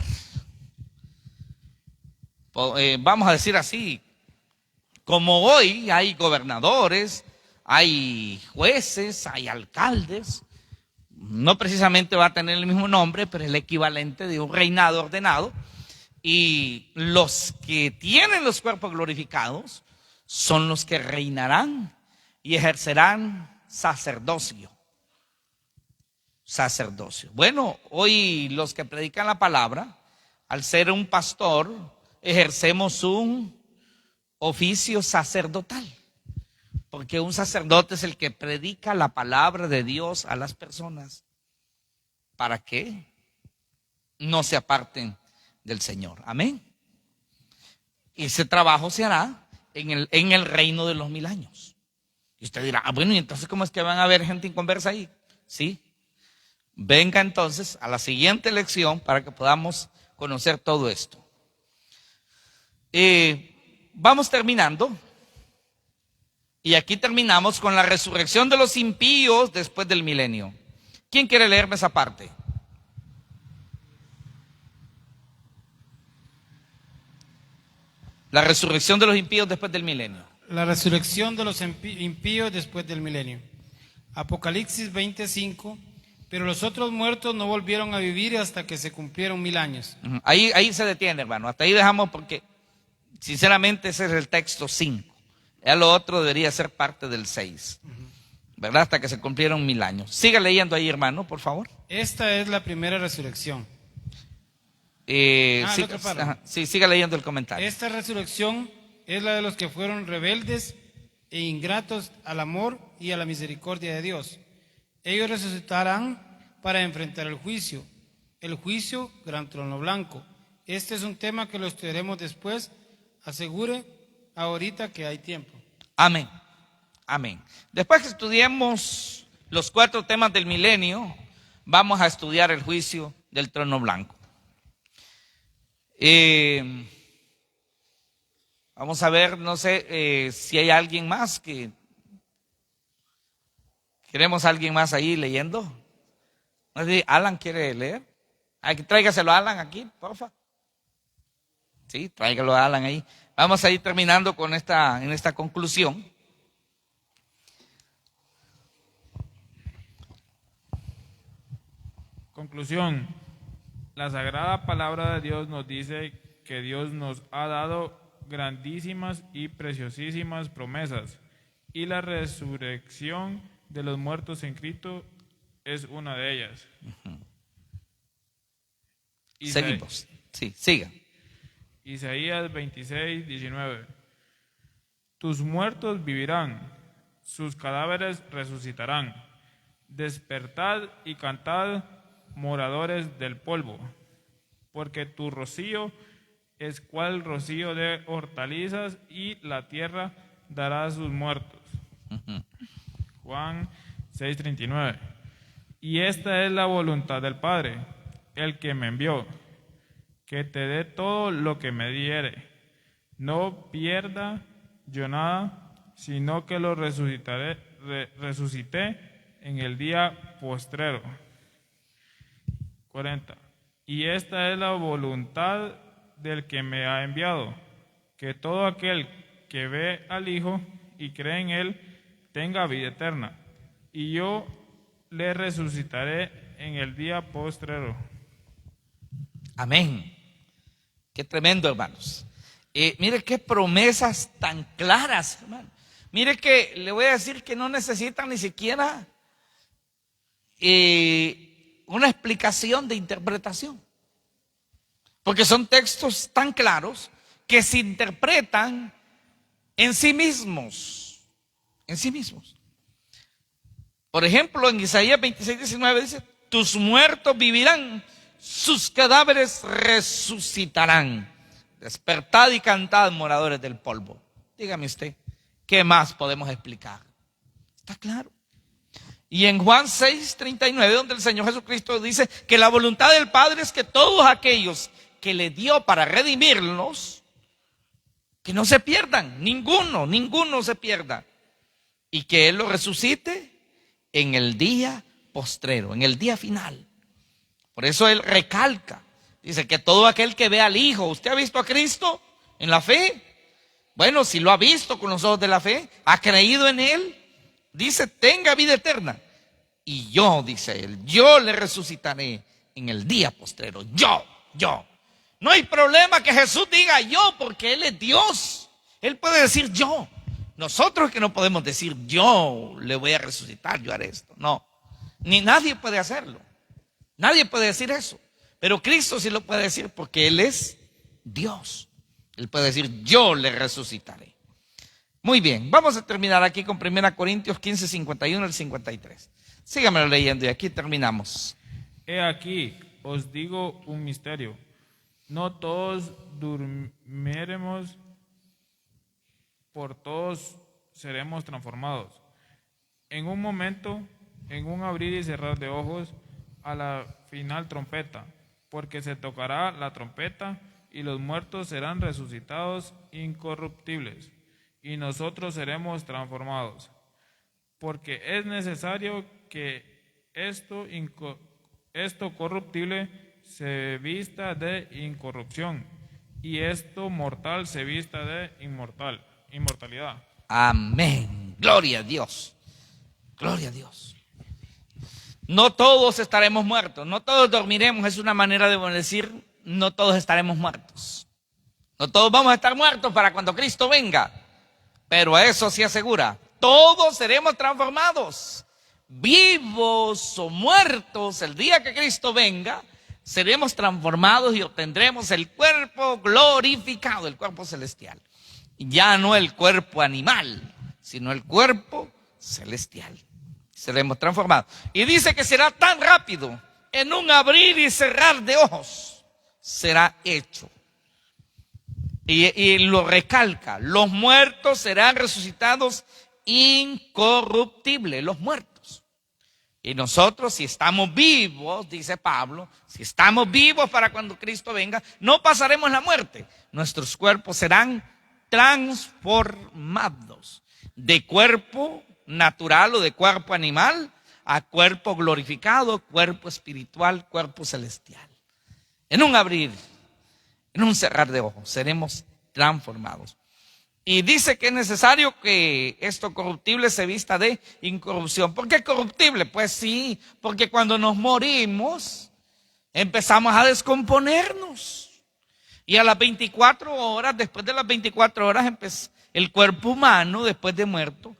Vamos a decir así, como hoy hay gobernadores, hay jueces, hay alcaldes, no precisamente va a tener el mismo nombre, pero es el equivalente de un reinado ordenado. Y los que tienen los cuerpos glorificados son los que reinarán y ejercerán sacerdocio. Bueno, hoy los que predican la palabra, al ser un pastor, ejercemos un oficio sacerdotal. Porque un sacerdote es el que predica la palabra de Dios a las personas para que no se aparten del Señor. Amén. Y ese trabajo se hará en el reino de los 1000 años. Y usted dirá, bueno, ¿y entonces cómo es que van a haber gente inconversa ahí? Sí. Venga entonces a la siguiente lección para que podamos conocer todo esto. Vamos terminando. Y aquí terminamos con la resurrección de los impíos después del milenio. ¿Quién quiere leerme esa parte? La resurrección de los impíos después del milenio. La resurrección de los impíos después del milenio. Apocalipsis 25. Pero los otros muertos no volvieron a vivir hasta que se cumplieron 1000 años. Ahí se detiene, hermano. Hasta ahí dejamos porque, sinceramente, ese es el texto 5. Ya lo otro debería ser parte del 6. ¿Verdad? Hasta que se cumplieron 1000 años. Siga leyendo ahí, hermano, por favor. Esta es la primera resurrección. Sí, siga leyendo el comentario. Esta resurrección es la de los que fueron rebeldes e ingratos al amor y a la misericordia de Dios. Ellos resucitarán para enfrentar el juicio gran trono blanco. Este es un tema que lo estudiaremos después. Asegure ahorita que hay tiempo. Amén. Amén. Después que estudiemos los 4 temas del milenio, vamos a estudiar el juicio del trono blanco. Vamos a ver, no sé si hay alguien más que... ¿Queremos a alguien más ahí leyendo? No sé si Alan quiere leer. Tráigaselo a Alan aquí, porfa. Sí, tráigalo a Alan ahí. Vamos a ir terminando con en esta conclusión. Conclusión. La sagrada palabra de Dios nos dice que Dios nos ha dado grandísimas y preciosísimas promesas, y la resurrección de los muertos en Cristo es una de ellas. Seguimos. Sí, siga. Isaías 26, 19. Tus muertos vivirán, sus cadáveres resucitarán. Despertad y cantad, moradores del polvo, porque tu rocío es cual rocío de hortalizas, y la tierra dará a sus muertos. Juan 6:39. Y esta es la voluntad del Padre, el que me envió, que te dé todo lo que me diere. No pierda yo nada, sino que lo resucité en el día postrero. 40. Y esta es la voluntad del que me ha enviado, que todo aquel que ve al Hijo y cree en Él tenga vida eterna, y yo le resucitaré en el día postrero. Amén. Qué tremendo, hermanos. Mire qué promesas tan claras, hermano. Mire que le voy a decir que no necesitan ni siquiera una explicación de interpretación, porque son textos tan claros que se interpretan en sí mismos. En sí mismos. Por ejemplo, en Isaías 26, 19 dice: tus muertos vivirán, sus cadáveres resucitarán. Despertad y cantad, moradores del polvo. Dígame usted, ¿qué más podemos explicar? Está claro. Y en Juan 6:39, donde el Señor Jesucristo dice que la voluntad del Padre es que todos aquellos que le dio para redimirlos, que no se pierdan, ninguno se pierda, y que Él lo resucite en el día postrero, en el día final. Por eso Él recalca, dice que todo aquel que ve al Hijo, ¿usted ha visto a Cristo en la fe? Bueno, si lo ha visto con los ojos de la fe, ha creído en Él, dice, tenga vida eterna. Y yo, dice Él, yo le resucitaré en el día postrero. Yo. No hay problema que Jesús diga yo, porque Él es Dios. Él puede decir yo. Nosotros que no podemos decir yo le voy a resucitar, yo haré esto. No, ni nadie puede hacerlo. Nadie puede decir eso. Pero Cristo sí lo puede decir porque Él es Dios. Él puede decir yo le resucitaré. Muy bien, vamos a terminar aquí con 1 Corintios 15, 51 al 53. Síganmelo leyendo y aquí terminamos. He aquí, os digo un misterio. No todos durmiéremos, por todos seremos transformados. En un momento, en un abrir y cerrar de ojos, a la final trompeta, porque se tocará la trompeta y los muertos serán resucitados incorruptibles, y nosotros seremos transformados. Porque es necesario que esto corruptible se vista de incorrupción, y esto mortal se vista de inmortalidad. Amén. Gloria a Dios. Gloria a Dios. No todos estaremos muertos, no todos dormiremos, es una manera de decir, no todos estaremos muertos. No todos vamos a estar muertos para cuando Cristo venga, pero eso sí asegura, todos seremos transformados, vivos o muertos, el día que Cristo venga, seremos transformados y obtendremos el cuerpo glorificado, el cuerpo celestial. Ya no el cuerpo animal, sino el cuerpo celestial. Seremos transformados. Y dice que será tan rápido, en un abrir y cerrar de ojos, será hecho. Y lo recalca, los muertos serán resucitados incorruptibles, los muertos. Y nosotros, si estamos vivos, dice Pablo, si estamos vivos para cuando Cristo venga, no pasaremos la muerte. Nuestros cuerpos serán transformados de cuerpo natural o de cuerpo animal a cuerpo glorificado, cuerpo espiritual, cuerpo celestial. En un abrir, en un cerrar de ojos, seremos transformados. Y dice que es necesario que esto corruptible se vista de incorrupción. ¿Por qué corruptible? Pues sí, porque cuando nos morimos empezamos a descomponernos. Y a las 24 horas, después de las 24 horas, el cuerpo humano, después de muerto,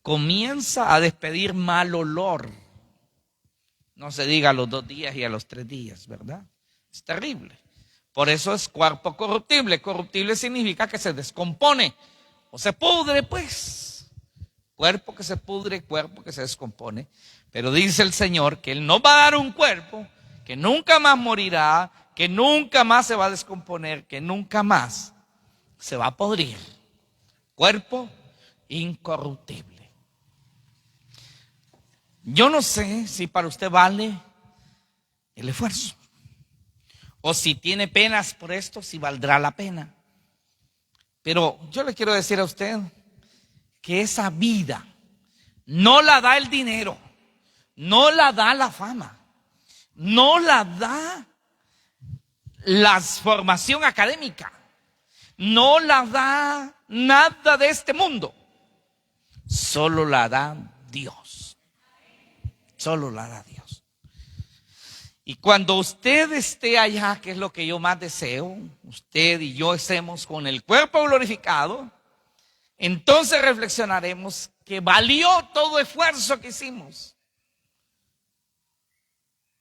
comienza a despedir mal olor. No se diga a los 2 días y a los 3 días, ¿verdad? Es terrible. Por eso es cuerpo corruptible. Corruptible significa que se descompone o se pudre, pues. Cuerpo que se pudre, cuerpo que se descompone. Pero dice el Señor que Él nos va a dar un cuerpo que nunca más morirá, que nunca más se va a descomponer, que nunca más se va a podrir. Cuerpo incorruptible. Yo no sé si para usted vale el esfuerzo. O si tiene penas por esto, si valdrá la pena. Pero yo le quiero decir a usted que esa vida no la da el dinero, no la da la fama, no la da la formación académica, no la da nada de este mundo. Solo la da Dios. Solo la da Dios. Y cuando usted esté allá, que es lo que yo más deseo, usted y yo estemos con el cuerpo glorificado, entonces reflexionaremos que valió todo esfuerzo que hicimos.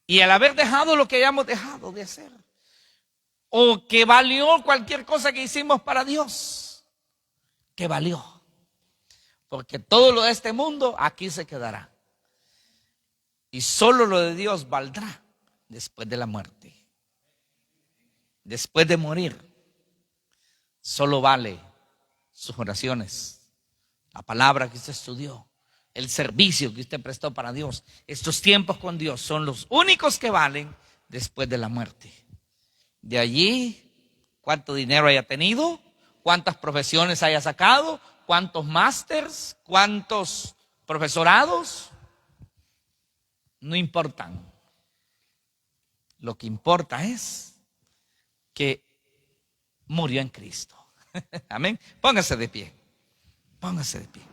Y al haber dejado lo que hayamos dejado de hacer, o que valió cualquier cosa que hicimos para Dios, que valió. Porque todo lo de este mundo aquí se quedará. Y solo lo de Dios valdrá después de la muerte. Después de morir, solo vale sus oraciones, la palabra que usted estudió, el servicio que usted prestó para Dios. Estos tiempos con Dios son los únicos que valen después de la muerte. De allí, cuánto dinero haya tenido, cuántas profesiones haya sacado, cuántos másters, cuántos profesorados, no importan. Lo que importa es que murió en Cristo. Amén. Póngase de pie. Póngase de pie.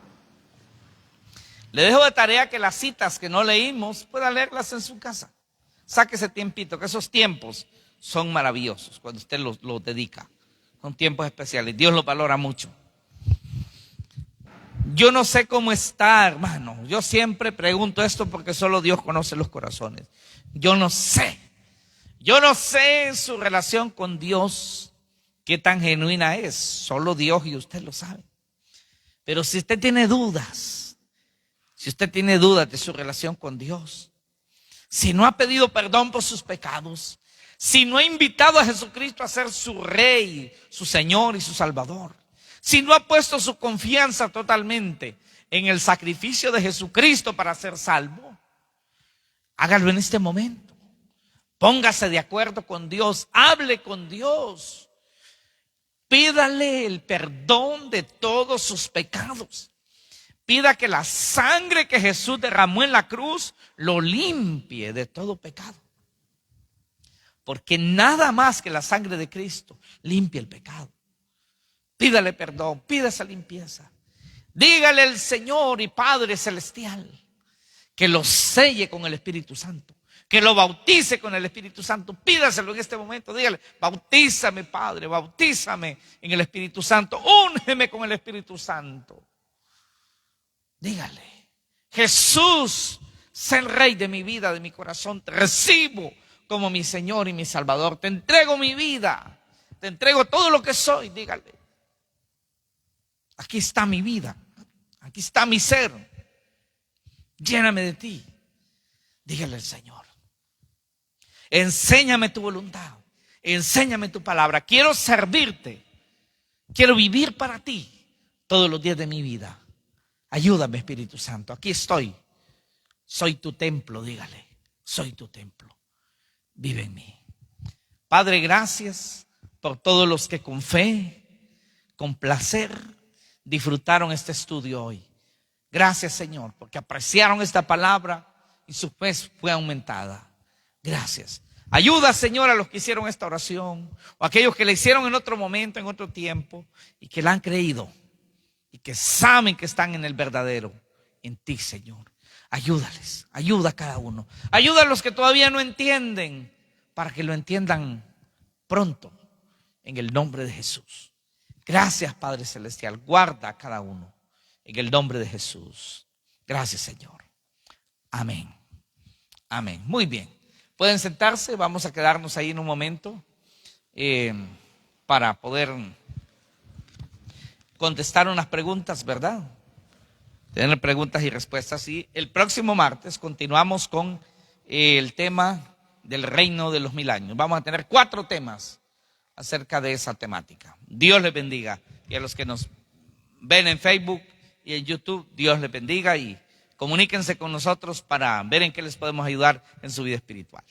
Le dejo de tarea que las citas que no leímos pueda leerlas en su casa. Saque ese tiempito, que esos tiempos son maravillosos cuando usted los dedica. Son tiempos especiales. Dios los valora mucho. Yo no sé cómo está, hermano. Yo siempre pregunto esto porque solo Dios conoce los corazones. Yo no sé su relación con Dios, qué tan genuina es. Solo Dios y usted lo sabe. Pero si usted tiene dudas, de su relación con Dios, si no ha pedido perdón por sus pecados, si no ha invitado a Jesucristo a ser su Rey, su Señor y su Salvador, si no ha puesto su confianza totalmente en el sacrificio de Jesucristo para ser salvo, hágalo en este momento. Póngase de acuerdo con Dios, hable con Dios. Pídale el perdón de todos sus pecados. Pida que la sangre que Jesús derramó en la cruz lo limpie de todo pecado. Porque nada más que la sangre de Cristo limpia el pecado. Pídale perdón, pida esa limpieza. Dígale al Señor y Padre Celestial que lo selle con el Espíritu Santo, que lo bautice con el Espíritu Santo. Pídaselo en este momento, dígale: bautízame, Padre, bautízame en el Espíritu Santo, úngeme con el Espíritu Santo. Dígale: Jesús, sé el Rey de mi vida, de mi corazón, te recibo como mi Señor y mi Salvador, te entrego mi vida, te entrego todo lo que soy. Dígale: aquí está mi vida, aquí está mi ser, lléname de ti. Dígale al Señor: enséñame tu voluntad, enséñame tu palabra, quiero servirte, quiero vivir para ti todos los días de mi vida. Ayúdame, Espíritu Santo, aquí estoy, soy tu templo. Dígale: soy tu templo, vive en mí. Padre, gracias por todos los que con fe, con placer, disfrutaron este estudio hoy. Gracias, Señor, porque apreciaron esta palabra y su fe fue aumentada. Gracias. Ayuda, Señor, a los que hicieron esta oración o a aquellos que la hicieron en otro momento, en otro tiempo, y que la han creído y que saben que están en el verdadero, en ti, Señor. Ayúdales, ayuda a cada uno. Ayuda a los que todavía no entienden, para que lo entiendan pronto, en el nombre de Jesús. Gracias, Padre Celestial. Guarda a cada uno en el nombre de Jesús. Gracias, Señor. Amén. Amén. Muy bien. Pueden sentarse. Vamos a quedarnos ahí en un momento para poder contestar unas preguntas, ¿verdad? Tener preguntas y respuestas. Y el próximo martes continuamos con el tema del reino de los 1000 años. Vamos a tener 4 temas acerca de esa temática. Dios les bendiga. Y a los que nos ven en Facebook y en YouTube, Dios les bendiga y comuníquense con nosotros para ver en qué les podemos ayudar en su vida espiritual.